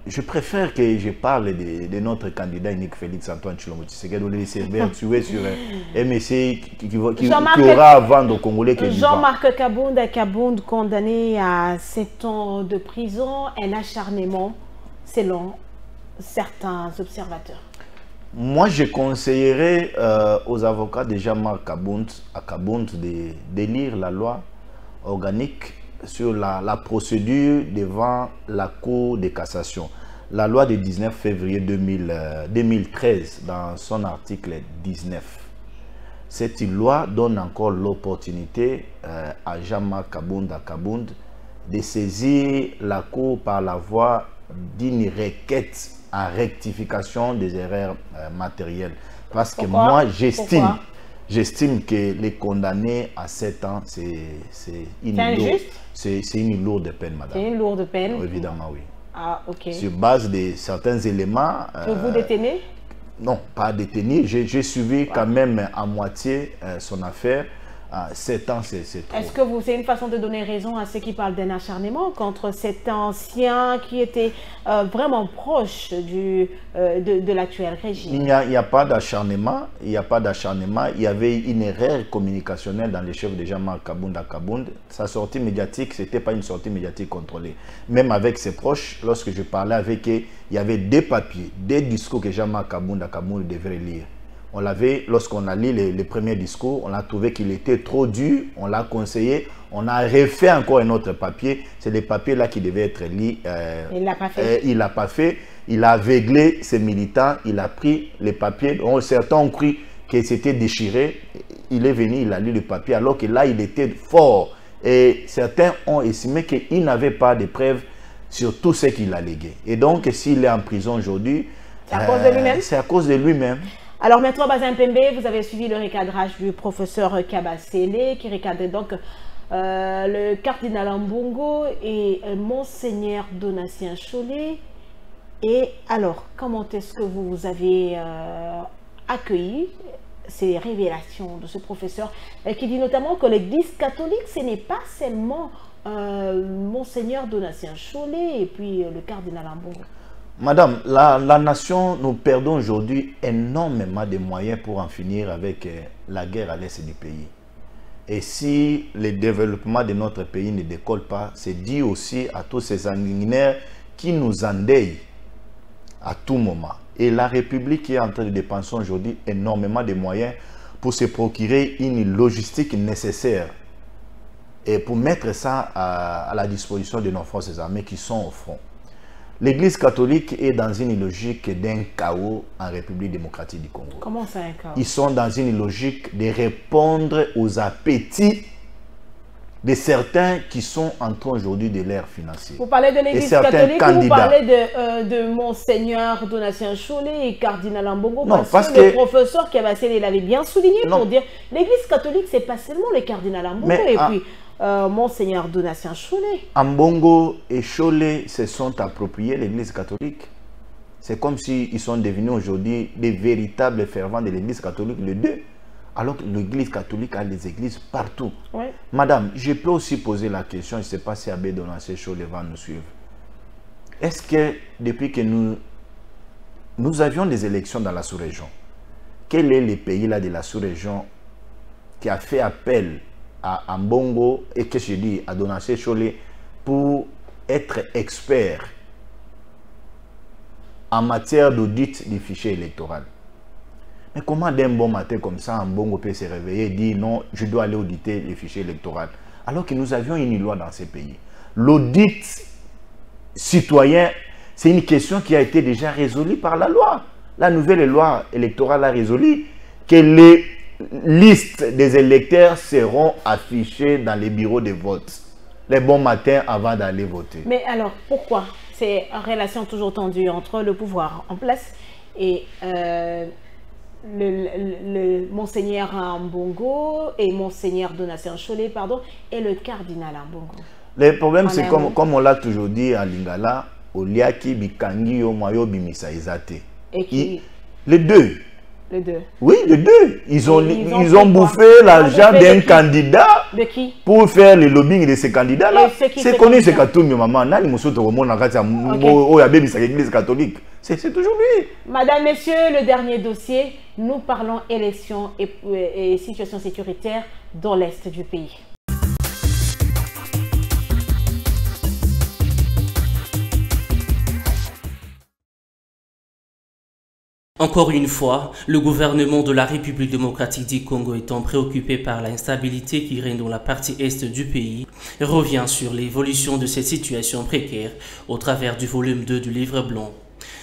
Je préfère que je parle de notre candidat unique Félix Antoine Tshilombo Tshisekedi, de laisser tuer sur un monsieur qui aura à vendre aux Congolais. Jean-Marc Kabound, condamné à 7 ans de prison, un acharnement, selon certains observateurs. Moi, je conseillerais aux avocats de Jean-Marc Kabound de lire la loi organique sur la procédure devant la Cour de cassation. La loi du 19 février 2013, dans son article 19. Cette loi donne encore l'opportunité à Jean-Marc Kabound de saisir la Cour par la voie d'une requête en rectification des erreurs matérielles. Parce que moi, j'estime que les condamnés à 7 ans, c'est une lourde peine, madame. C'est une lourde peine? Évidemment, oui. Ah, ok. Sur base de certains éléments... Que vous détenez? Non, pas détenu. J'ai suivi quand même à moitié son affaire. 7 ans, c'est trop. Est-ce que c'est une façon de donner raison à ceux qui parlent d'un acharnement contre cet ancien qui était vraiment proche de l'actuel régime? Il n'y a pas d'acharnement. Il n'y a pas d'acharnement. Il y avait une erreur communicationnelle dans les chefs de Jean-Marc Kabound. Sa sortie médiatique, ce n'était pas une sortie médiatique contrôlée. Même avec ses proches, lorsque je parlais avec eux, il y avait des papiers, des discours que Jean-Marc Kabound devrait lire. On l'avait, lorsqu'on a lu les premiers discours, on a trouvé qu'il était trop dur, on l'a conseillé, on a refait encore un autre papier. C'est le papier là qui devait être lu. Il ne l'a pas fait. Il l'a pas fait. Il a aveuglé ses militants, il a pris les papiers. Certains ont cru que c'était déchiré. Il est venu, il a lu le papier, alors que là, il était fort. Et certains ont estimé qu'il n'avait pas de preuves sur tout ce qu'il a légué. Et donc, s'il est en prison aujourd'hui, c'est à cause de lui-même. C'est à cause de lui-même. Alors, Maître Bazin Pembe, vous avez suivi le recadrage du professeur Kabasele qui recadrait donc le cardinal Ambongo et Monseigneur Donatien Cholet. Et alors, comment est-ce que vous avez accueilli ces révélations de ce professeur qui dit notamment que l'Église catholique, ce n'est pas seulement Monseigneur Donatien Cholet et puis le cardinal Ambongo? Madame, la nation, nous perdons aujourd'hui énormément de moyens pour en finir avec la guerre à l'est du pays. Et si le développement de notre pays ne décolle pas, c'est dû aussi à tous ces sanguinaires qui nous endeuillent à tout moment. Et la République est en train de dépenser aujourd'hui énormément de moyens pour se procurer une logistique nécessaire et pour mettre ça à la disposition de nos forces armées qui sont au front. L'Église catholique est dans une logique d'un chaos en République démocratique du Congo. Comment ça, un chaos? Ils sont dans une logique de répondre aux appétits de certains qui sont en train aujourd'hui de l'ère financière. Vous parlez de l'Église catholique ou vous parlez de Monseigneur Donatien Cholet et cardinal Ambongo? Non, parce que le professeur Kabasele l'avait bien souligné pour dire l'Église catholique, c'est pas seulement le cardinal Ambongo et puis Monseigneur Donatien Cholet. Ambongo et Cholet se sont appropriés l'Église catholique. C'est comme s'ils sont devenus aujourd'hui des véritables fervents de l'Église catholique, les deux. Alors que l'Église catholique a des églises partout. Ouais. Madame, je peux aussi poser la question, je ne sais pas si Abbé Donatien Cholet va nous suivre. Est-ce que depuis que nous avions des élections dans la sous-région, quel est le pays là de la sous-région qui a fait appel à Mbongo et que je dis à Donaché Cholé pour être expert en matière d'audit du fichier électoral. Mais comment d'un bon matin comme ça, Mbongo peut se réveiller et dire non, je dois aller auditer les fichiers électoraux, alors que nous avions une loi dans ces pays. L'audit citoyen, c'est une question qui a été déjà résolue par la loi. La nouvelle loi électorale a résolu que les listes des électeurs seront affichées dans les bureaux de vote les bons matins avant d'aller voter. Mais alors, pourquoi? C'est une relation toujours tendue entre le pouvoir en place et le Monseigneur Mbongo et Monseigneur Donatien Cholé, pardon, et le cardinal Mbongo. Le problème, c'est comme on l'a toujours dit à Lingala, Oliaki, Bikangi, Omayo, Bimisa, Izate. Les deux. Les deux. Oui, les deux. Ils ont bouffé l'argent d'un candidat pour faire le lobbying de ces candidats-là. C'est connu, c'est Katoumi, maman. C'est toujours lui. Madame, Messieurs, le dernier dossier, nous parlons élections et situation sécuritaire dans l'Est du pays. Encore une fois, le gouvernement de la République démocratique du Congo étant préoccupé par l'instabilité qui règne dans la partie est du pays, revient sur l'évolution de cette situation précaire au travers du volume 2 du livre blanc.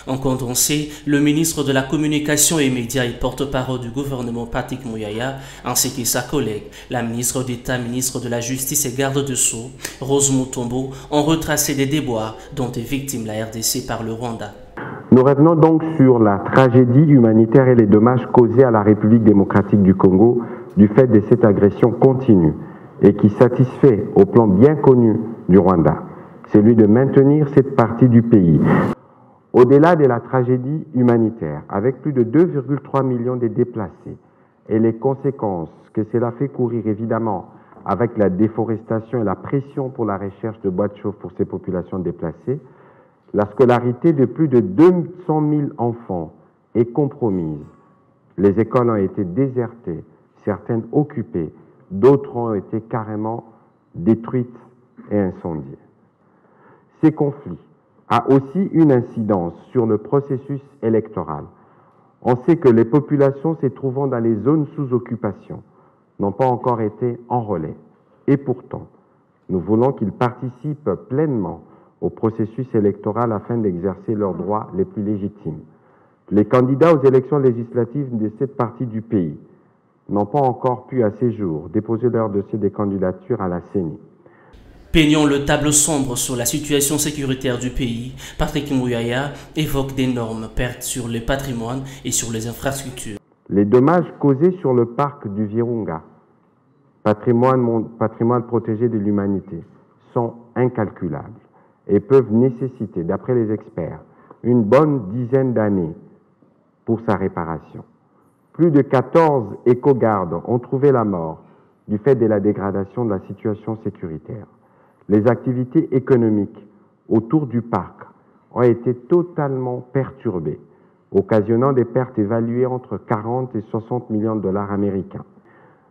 En condensé, le ministre de la Communication et Médias et porte-parole du gouvernement Patrick Muyaya, ainsi que sa collègue, la ministre d'État, ministre de la Justice et garde de Sceaux, Rose Mutombo, ont retracé des déboires dont est victime la RDC par le Rwanda. Nous revenons donc sur la tragédie humanitaire et les dommages causés à la République démocratique du Congo du fait de cette agression continue et qui satisfait au plan bien connu du Rwanda, celui de maintenir cette partie du pays. Au-delà de la tragédie humanitaire, avec plus de 2,3 millions de déplacés et les conséquences que cela fait courir évidemment avec la déforestation et la pression pour la recherche de bois de chauffe pour ces populations déplacées, la scolarité de plus de 200 000 enfants est compromise. Les écoles ont été désertées, certaines occupées, d'autres ont été carrément détruites et incendiées. Ces conflits ont aussi une incidence sur le processus électoral. On sait que les populations se trouvant dans les zones sous occupation n'ont pas encore été enrôlées. Et pourtant, nous voulons qu'ils participent pleinement au processus électoral afin d'exercer leurs droits les plus légitimes. Les candidats aux élections législatives de cette partie du pays n'ont pas encore pu à ce jour déposer leur dossier de candidature à la CENI. Peignant le tableau sombre sur la situation sécuritaire du pays, Patrick Muyaya évoque d'énormes pertes sur le patrimoine et sur les infrastructures. Les dommages causés sur le parc du Virunga, patrimoine protégé de l'humanité, sont incalculables et peuvent nécessiter, d'après les experts, une bonne dizaine d'années pour sa réparation. Plus de 14 éco-gardes ont trouvé la mort du fait de la dégradation de la situation sécuritaire. Les activités économiques autour du parc ont été totalement perturbées, occasionnant des pertes évaluées entre 40 et 60 millions de dollars américains.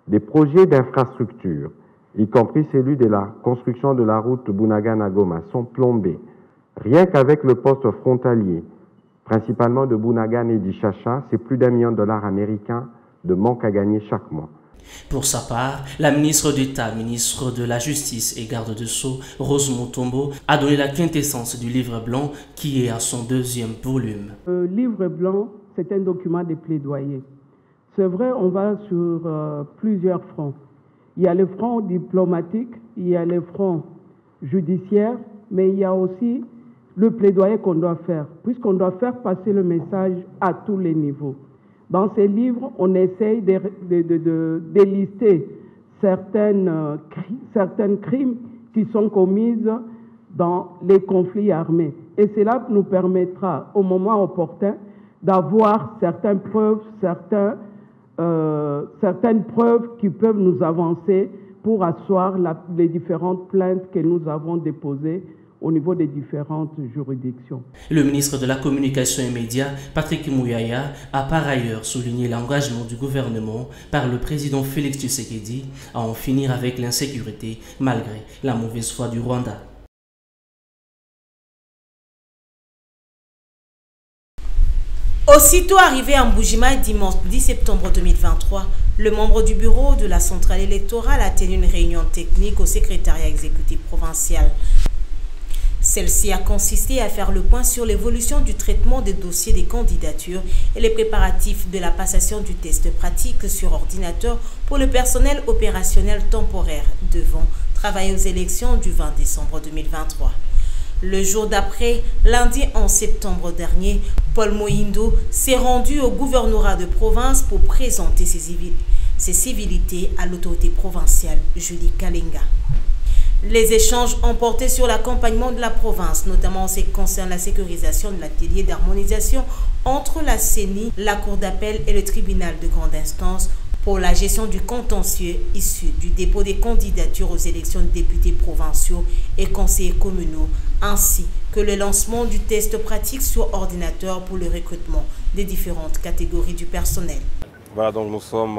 Des projets d'infrastructure, y compris celui de la construction de la route Bunagana-Goma, sont plombés. Rien qu'avec le poste frontalier, principalement de Bunagana et d'Ichacha, c'est plus d'1 million de dollars américains de manque à gagner chaque mois. Pour sa part, la ministre d'État, ministre de la Justice et garde de Sceaux, Rose Mutombo, a donné la quintessence du livre blanc qui est à son 2e volume. Le livre blanc, c'est un document de plaidoyer. C'est vrai, on va sur plusieurs fronts. Il y a le front diplomatique, il y a le front judiciaire, mais il y a aussi le plaidoyer qu'on doit faire, puisqu'on doit faire passer le message à tous les niveaux. Dans ces livres, on essaye de délister certains crimes qui sont commis dans les conflits armés. Et cela nous permettra, au moment opportun, d'avoir certaines preuves qui peuvent nous avancer pour asseoir les différentes plaintes que nous avons déposées au niveau des différentes juridictions. Le ministre de la Communication et Médias, Patrick Mouyaya, a par ailleurs souligné l'engagement du gouvernement par le président Félix Tshisekedi à en finir avec l'insécurité malgré la mauvaise foi du Rwanda. Aussitôt arrivé à Mboujima dimanche 10 septembre 2023, le membre du bureau de la centrale électorale a tenu une réunion technique au secrétariat exécutif provincial. Celle-ci a consisté à faire le point sur l'évolution du traitement des dossiers des candidatures et les préparatifs de la passation du test pratique sur ordinateur pour le personnel opérationnel temporaire devant travailler aux élections du 20 décembre 2023. Le jour d'après, lundi 11 septembre dernier, Paul Mohindo s'est rendu au gouvernorat de province pour présenter ses civilités à l'autorité provinciale Julie Kalenga. Les échanges ont porté sur l'accompagnement de la province, notamment en ce qui concerne la sécurisation de l'atelier d'harmonisation entre la CENI, la Cour d'appel et le tribunal de grande instance pour la gestion du contentieux issu du dépôt des candidatures aux élections de députés provinciaux et conseillers communaux, ainsi que le lancement du test pratique sur ordinateur pour le recrutement des différentes catégories du personnel. Voilà, donc nous sommes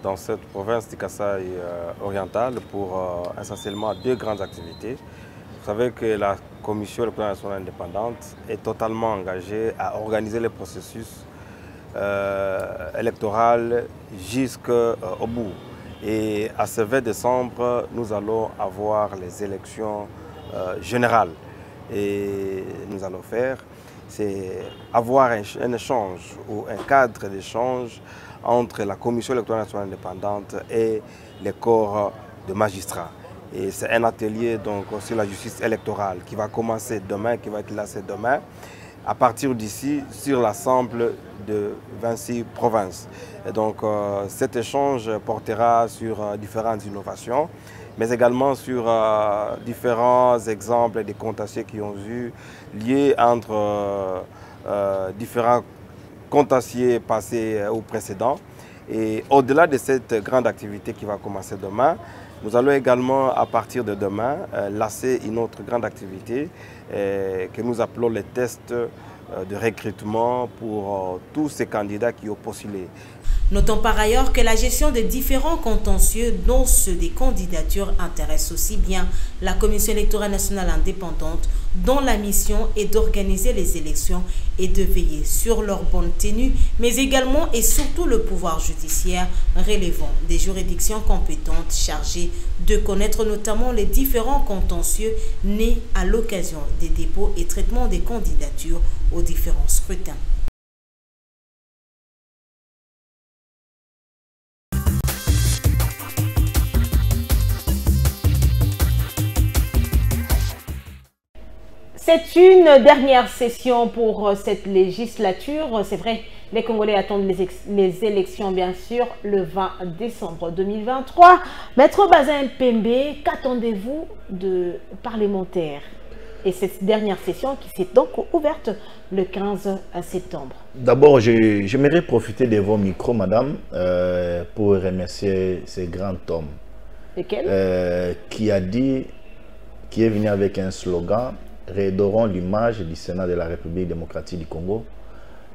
dans cette province du Kasaï oriental pour essentiellement deux grandes activités. Vous savez que la Commission électorale nationale indépendante est totalement engagée à organiser le processus électoral jusqu'au bout. Et à ce 20 décembre, nous allons avoir les élections générales. Et nous allons faire, c'est avoir un échange ou un cadre d'échange entre la Commission électorale nationale indépendante et les corps de magistrats. Et c'est un atelier donc sur la justice électorale qui va commencer demain, qui va être lancé demain, à partir d'ici sur l'ensemble de 26 provinces. Et donc cet échange portera sur différentes innovations, mais également sur différents exemples des contentieux qui ont eu liés entre différents contentieux passés ou précédents. Et au-delà de cette grande activité qui va commencer demain, nous allons également, à partir de demain, lancer une autre grande activité que nous appelons les tests de recrutement pour tous ces candidats qui ont postulé. Notons par ailleurs que la gestion des différents contentieux, dont ceux des candidatures, intéresse aussi bien la Commission électorale nationale indépendante, dont la mission est d'organiser les élections et de veiller sur leur bonne tenue, mais également et surtout le pouvoir judiciaire relevant des juridictions compétentes chargées de connaître notamment les différents contentieux nés à l'occasion des dépôts et traitements des candidatures aux différents scrutins. C'est une dernière session pour cette législature. C'est vrai, les Congolais attendent les élections, bien sûr, le 20 décembre 2023. Maître Bazin Pembe, qu'attendez-vous de parlementaires et cette dernière session qui s'est donc ouverte le 15 septembre? D'abord, j'aimerais profiter de vos micros, madame, pour remercier ce grand homme. Lequel? Qui est venu avec un slogan: redorons l'image du Sénat de la République démocratique du Congo.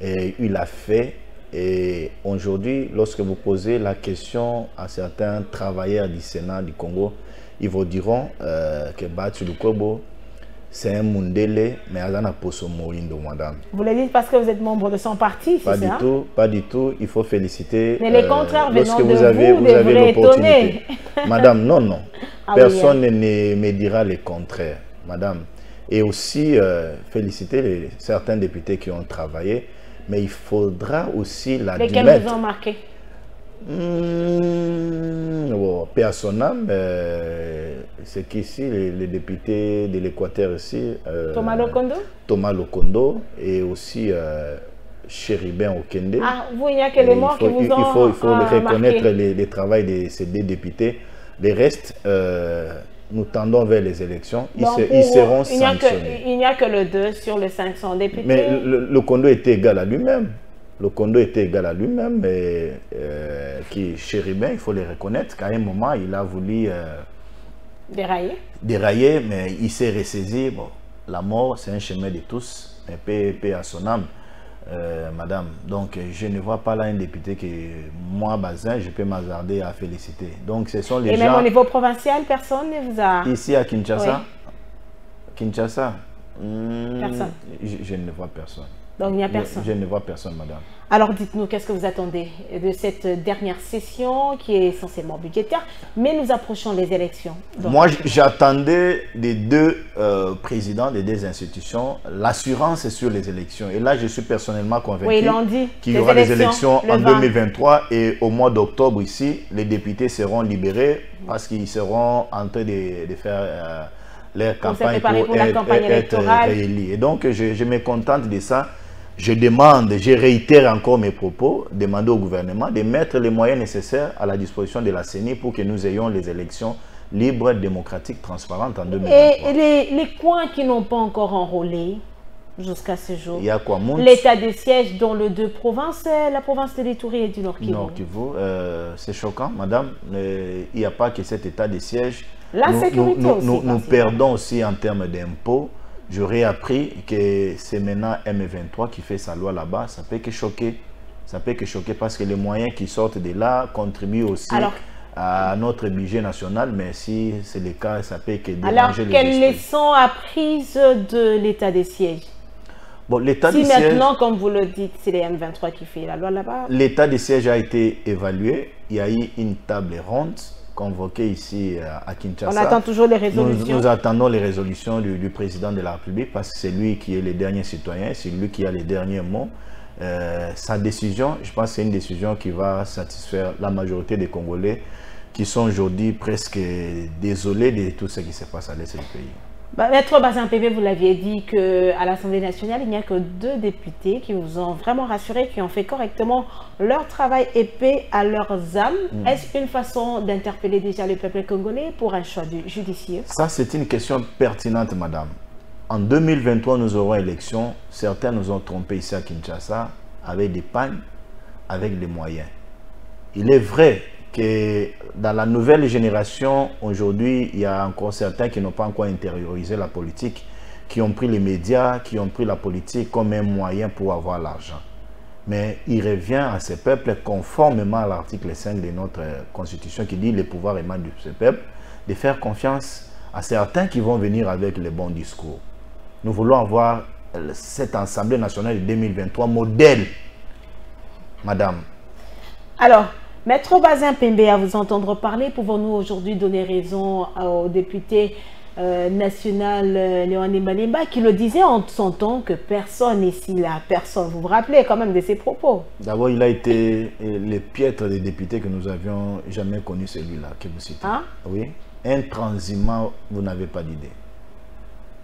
Et il l'a fait. Et aujourd'hui, lorsque vous posez la question à certains travailleurs du Sénat du Congo, ils vous diront que Batu Lukwebo, c'est un Mundele, mais Azana Poso Mohindo, madame. Vous le dites parce que vous êtes membre de son parti, c'est ça? Pas du tout. Il faut féliciter. Mais les contraires venant de vous avez l'opportunité. Madame, non. Ah, personne ne me dira le contraire, madame. Et aussi féliciter certains députés qui ont travaillé, mais il faudra aussi l'admettre. Lesquels vous ont marqué? Personnel, c'est qu'ici, les députés de l'Équateur ici, Thomas Lokondo et aussi Chéribin Okende. Ah, vous, il n'y a que les morts qui vous ont Il faut reconnaître le travail de ces deux députés. Les restes, nous tendons vers les élections. Ils seront sanctionnés. Il n'y a que le 2 sur les 500 députés. Mais le Kondo était égal à lui-même. Le Kondo était égal à lui-même. Qui Chéribin, il faut le reconnaître qu'à un moment, il a voulu Déraillé, mais il s'est ressaisi. Bon, la mort, c'est un chemin de tous. Un paix à son âme, madame. Donc, je ne vois pas là un député que moi, Bazin, je peux m'hasarder à féliciter. Donc, ce sont les gens... Et même au niveau provincial, personne ne vous a... Ici à Kinshasa, Personne. Je ne vois personne. Donc, il n'y a personne. Je ne vois personne, madame. Alors, dites-nous, qu'est-ce que vous attendez de cette dernière session qui est essentiellement budgétaire, mais nous approchons les élections. Donc, moi, j'attendais des deux présidents des deux institutions l'assurance sur les élections. Et là, je suis personnellement convaincu qu'il y aura des élections en 2023 et au mois d'octobre ici, les députés seront libérés parce qu'ils seront en train de faire leur campagne pour être réélus. Et donc, je me contente de ça. Je demande, je réitère encore mes propos, demander au gouvernement de mettre les moyens nécessaires à la disposition de la CENI pour que nous ayons les élections libres, démocratiques, transparentes en 2023. Et les coins qui n'ont pas encore enrôlé jusqu'à ce jour, il y a quoi, l'état de siège dans les deux provinces, la province de l'Ituri et du Nord Kivu. Nord Kivu, c'est choquant, madame. Il n'y a pas que cet état de siège. La sécurité aussi. Nous perdons aussi en termes d'impôts. J'aurais appris que c'est maintenant M23 qui fait sa loi là-bas. Ça peut que choquer. Ça peut que choquer parce que les moyens qui sortent de là contribuent aussi à notre budget national. Mais si c'est le cas, ça peut que déranger alors, les esprits. quelles leçons apprises de l'état des sièges? Bon, l'état si des maintenant, sièges, comme vous le dites, c'est les M23 qui fait la loi là-bas. L'état des sièges a été évalué. Il y a eu une table ronde convoqué ici à Kinshasa. On attend toujours les résolutions. Nous attendons les résolutions du président de la République parce que c'est lui qui est le dernier citoyen, c'est lui qui a les derniers mots. Sa décision, je pense que c'est une décision qui va satisfaire la majorité des Congolais qui sont aujourd'hui presque désolés de tout ce qui se passe à l'est du pays. Maître Bazin Pembe, vous l'aviez dit qu'à l'Assemblée nationale, il n'y a que 2 députés qui vous ont vraiment rassuré, qui ont fait correctement leur travail et paix à leurs âmes. Est-ce une façon d'interpeller déjà le peuple congolais pour un choix judiciaire? Ça, c'est une question pertinente, madame. En 2023, nous aurons élection. Certains nous ont trompés ici à Kinshasa avec des pannes, avec des moyens. Il est vrai que dans la nouvelle génération, aujourd'hui, il y a encore certains qui n'ont pas encore intériorisé la politique, qui ont pris les médias, qui ont pris la politique comme un moyen pour avoir l'argent. Mais il revient à ces peuples, conformément à l'article 5 de notre Constitution qui dit le pouvoir émane de ce peuple, de faire confiance à certains qui vont venir avec les bons discours. Nous voulons avoir cette Assemblée nationale de 2023 modèle, madame. Alors, Maître Bazin Pembe, à vous entendre parler, pouvons-nous aujourd'hui donner raison au député national Léonie Malimba qui le disait en son temps que personne ici, là, personne. Vous vous rappelez quand même de ses propos? D'abord, il a été le piètre des députés que nous avions jamais connu, celui-là que vous citez. Hein? Oui, intransigeant, vous n'avez pas d'idée.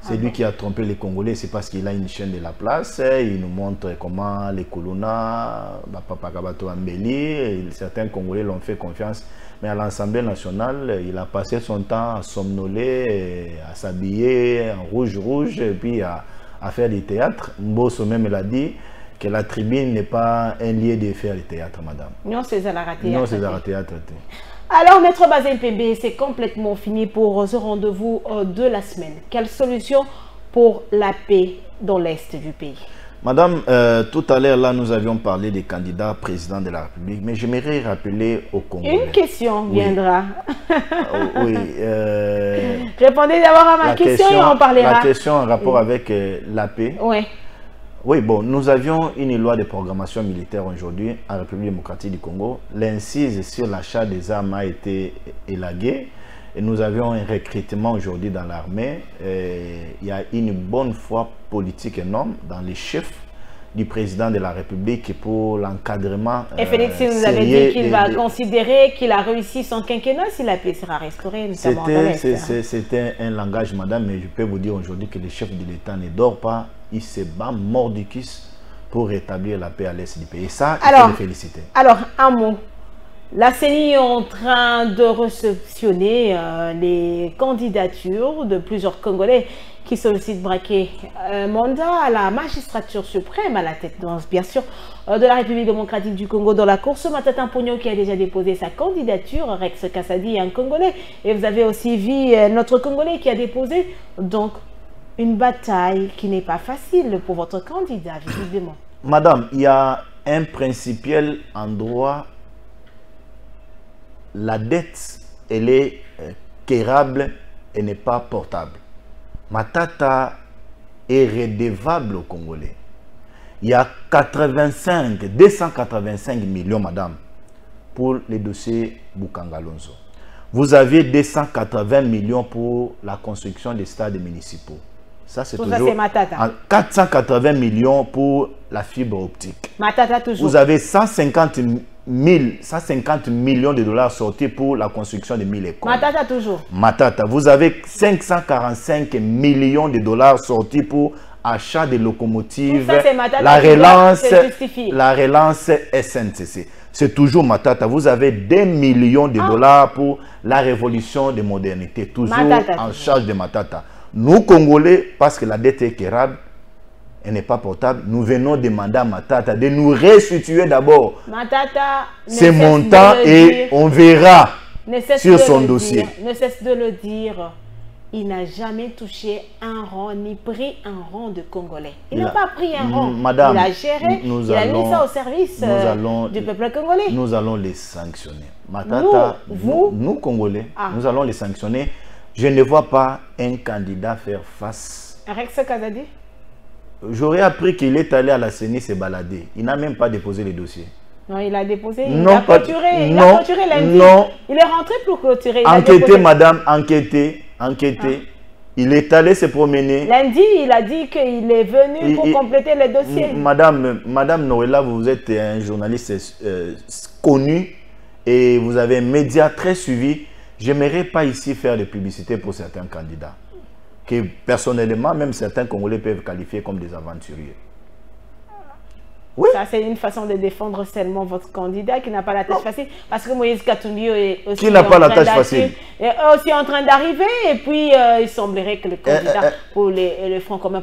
C'est lui qui a trompé les Congolais, c'est parce qu'il a une chaîne de la place, il nous montre comment les Kuluna, Papa Kabato Ambeli, certains Congolais l'ont fait confiance, mais à l'Assemblée nationale, il a passé son temps à somnoler, à s'habiller en rouge, et puis à faire du théâtre. Mbosso même l'a dit, que la tribune n'est pas un lieu de faire du théâtre, madame. Non, c'est à la raté. Non, c'est à la théâtre. Alors, Maître Bazin Pembe, c'est complètement fini pour ce rendez-vous de la semaine. Quelle solution pour la paix dans l'Est du pays? Madame, tout à l'heure, là, nous avions parlé des candidats présidents de la République, mais j'aimerais rappeler au Congo. Une question viendra. Oui. Répondez d'abord à ma question et on parlera. La question en rapport avec la paix. Oui. Oui, bon, nous avions une loi de programmation militaire aujourd'hui en République démocratique du Congo. L'incise sur l'achat des armes a été élaguée et nous avions un recrutement aujourd'hui dans l'armée. Il y a une bonne foi politique énorme dans les chefs du président de la République pour l'encadrement. Et Félix nous avait dit qu'il va considérer qu'il a réussi son quinquennat si la paix sera restaurée, notamment dans l'Est. C'était un langage, madame, mais je peux vous dire aujourd'hui que les chefs de l'État ne dorment pas. Il se bat mordicus pour rétablir la paix à l'Est du pays. Et ça, il faut les féliciter. Alors, un mot. La CENI est en train de réceptionner les candidatures de plusieurs Congolais qui sollicitent braquer un mandat à la magistrature suprême, à la tête, bien sûr, de la République démocratique du Congo dans la course. Matata Mpogno qui a déjà déposé sa candidature, Rex Kassadi, un Congolais. Et vous avez aussi vu notre Congolais qui a déposé donc une bataille qui n'est pas facile pour votre candidat, visiblement. Madame, il y a un principiel en droit. La dette, elle est quérable et n'est pas portable. Matata est redevable aux Congolais. Il y a 285 millions, madame, pour les dossiers Boukangalonzo. Vous avez 280 millions pour la construction des stades municipaux. Ça, c'est toujours... Matata. 480 millions pour la fibre optique. Matata toujours. Vous avez 150 millions de dollars sortis pour la construction de 1000 écoles. Matata toujours. Matata. Vous avez 545 millions de dollars sortis pour achat de locomotives, la relance SNCC. C'est toujours Matata. Vous avez des millions de dollars pour la révolution des modernités. Toujours Matata, en charge de Matata. Nous, Congolais, parce que la dette est quérable, elle n'est pas portable, nous venons demander à Matata de nous restituer d'abord ces montants et on verra sur son dossier. Ne cesse de le dire. Il n'a jamais touché un rang, ni pris un rang de Congolais. Il n'a pas pris un rang. Madame, il a géré, il a mis ça au service du peuple congolais. Nous allons les sanctionner. Matata, nous Congolais, nous allons les sanctionner. Je ne vois pas un candidat faire face. Rex Kassadi? J'aurais appris qu'il est allé à la CENI se balader. Il n'a même pas déposé le dossier. Non, il a déposé, il a clôturé lundi. Non. Il est rentré pour clôturer. Enquêtez, madame, enquêtez. Il est allé se promener. Lundi, il a dit qu'il est venu pour compléter le dossier. Madame Noëlla, vous êtes un journaliste connu et vous avez un média très suivi. J'aimerais pas ici faire de publicité pour certains candidats que personnellement, même certains Congolais peuvent qualifier comme des aventuriers. Oui. Ça, c'est une façon de défendre seulement votre candidat qui n'a pas la tâche facile. Parce que Moïse Katumbi est aussi, est aussi en train d'arriver. Et puis, il semblerait que le candidat pour le Front commun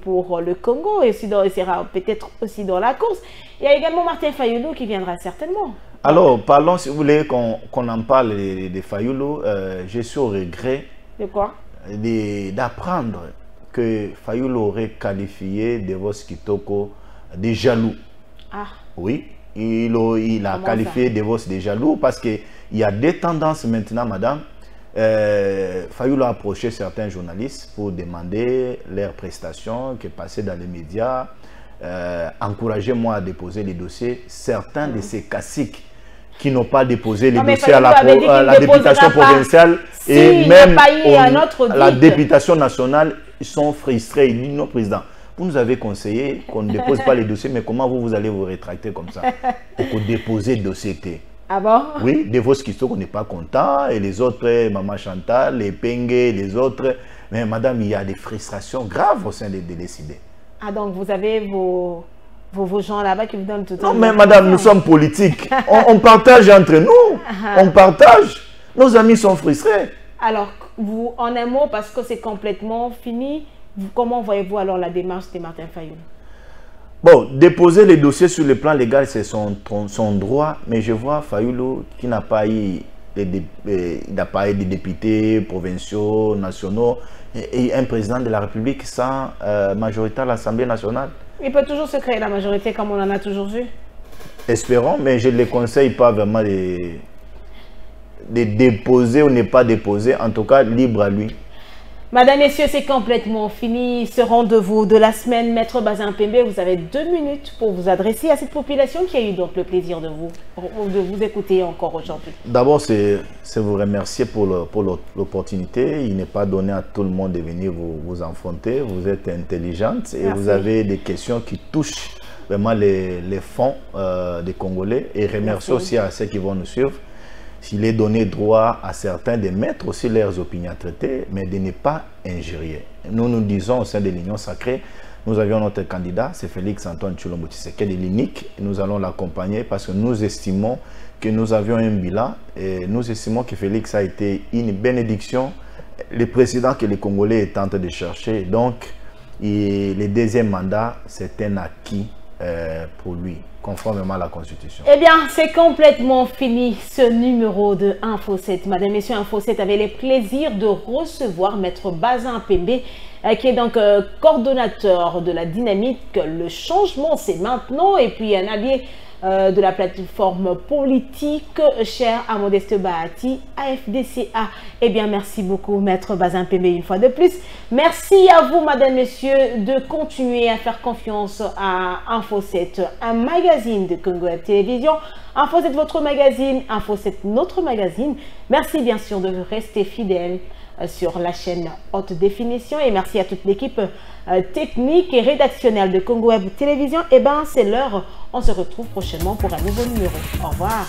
pour le Congo il sera peut-être aussi dans la course. Il y a également Martin Fayulu qui viendra certainement. Alors, parlons, si vous voulez, qu'on en parle de Fayulu. Je suis au regret. De quoi? D'apprendre que Fayulu aurait qualifié Devos Kitoko de jaloux. Ah. Oui, il a qualifié Devos de jaloux parce qu'il y a des tendances maintenant, madame. Fayulu a approché certains journalistes pour demander leurs prestations qui passaient dans les médias. Encouragez-moi à déposer les dossiers. Certains de ces caciques qui n'ont pas déposé les dossiers à la députation provinciale et même la députation nationale, ils sont frustrés. Ils disent non, président. Vous nous avez conseillé qu'on ne dépose pas les dossiers, mais comment vous allez vous rétracter comme ça pour déposer le dossier? Ah bon? Oui, Devos Kitoko n'est pas content, et les autres, Maman Chantal, les Pengue, les autres. Mais madame, il y a des frustrations graves au sein des décidés. Ah donc vous avez vos gens là-bas qui vous donnent tout le temps. Non mais madame, nous sommes politiques. on partage entre nous. On partage. Nos amis sont frustrés. Alors, vous, en un mot, parce que c'est complètement fini, comment voyez-vous alors la démarche de Martin Fayulu? Bon, déposer les dossiers sur le plan légal, c'est son droit, mais je vois Fayulu qui n'a pas eu des députés provinciaux, nationaux, et un président de la République sans majorité à l'Assemblée nationale. Il peut toujours se créer la majorité comme on en a toujours vu. Espérons, mais je ne les conseille pas vraiment de déposer ou ne pas déposer, en tout cas libre à lui. Madame, messieurs, c'est complètement fini ce rendez-vous de la semaine. Maître Bazin Pembe, vous avez 2 minutes pour vous adresser à cette population qui a eu donc le plaisir de vous écouter encore aujourd'hui. D'abord, c'est vous remercier pour l'opportunité. Il n'est pas donné à tout le monde de venir vous affronter. Vous êtes intelligente et vous avez des questions qui touchent vraiment les fonds des Congolais. Et remercie aussi à ceux qui vont nous suivre. S'il est donné droit à certains de mettre aussi leurs opinions traitées, mais de ne pas injurier. Nous disons au sein de l'Union sacrée Nous avions notre candidat, c'est Félix Antoine Tshilombo Tshisekedi, l'unique. Nous allons l'accompagner parce que nous estimons que nous avions un bilan et nous estimons que Félix a été une bénédiction, le président que les Congolais tentent de chercher. Donc, le deuxième mandat, c'est un acquis pour lui, conformément à la Constitution. Eh bien, c'est complètement fini ce numéro de Info 7. Madame, Messieurs, Info 7 avait le plaisir de recevoir Maître Bazin Pembe, qui est donc coordonnateur de la dynamique Le Changement, c'est maintenant, et puis un allié de la plateforme politique chère à Modeste Bahati, AFDCA. Eh bien, merci beaucoup, Maître Bazin Pembe, une fois de plus. Merci à vous, Madame, Messieurs, de continuer à faire confiance à Info 7, un magazine de Congo Web Télévision. Info 7, votre magazine, Info 7, notre magazine. Merci, bien sûr, de rester fidèles sur la chaîne haute définition, et merci à toute l'équipe technique et rédactionnelle de Congo Web Télévision. Et ben c'est l'heure, on se retrouve prochainement pour un nouveau numéro. Au revoir.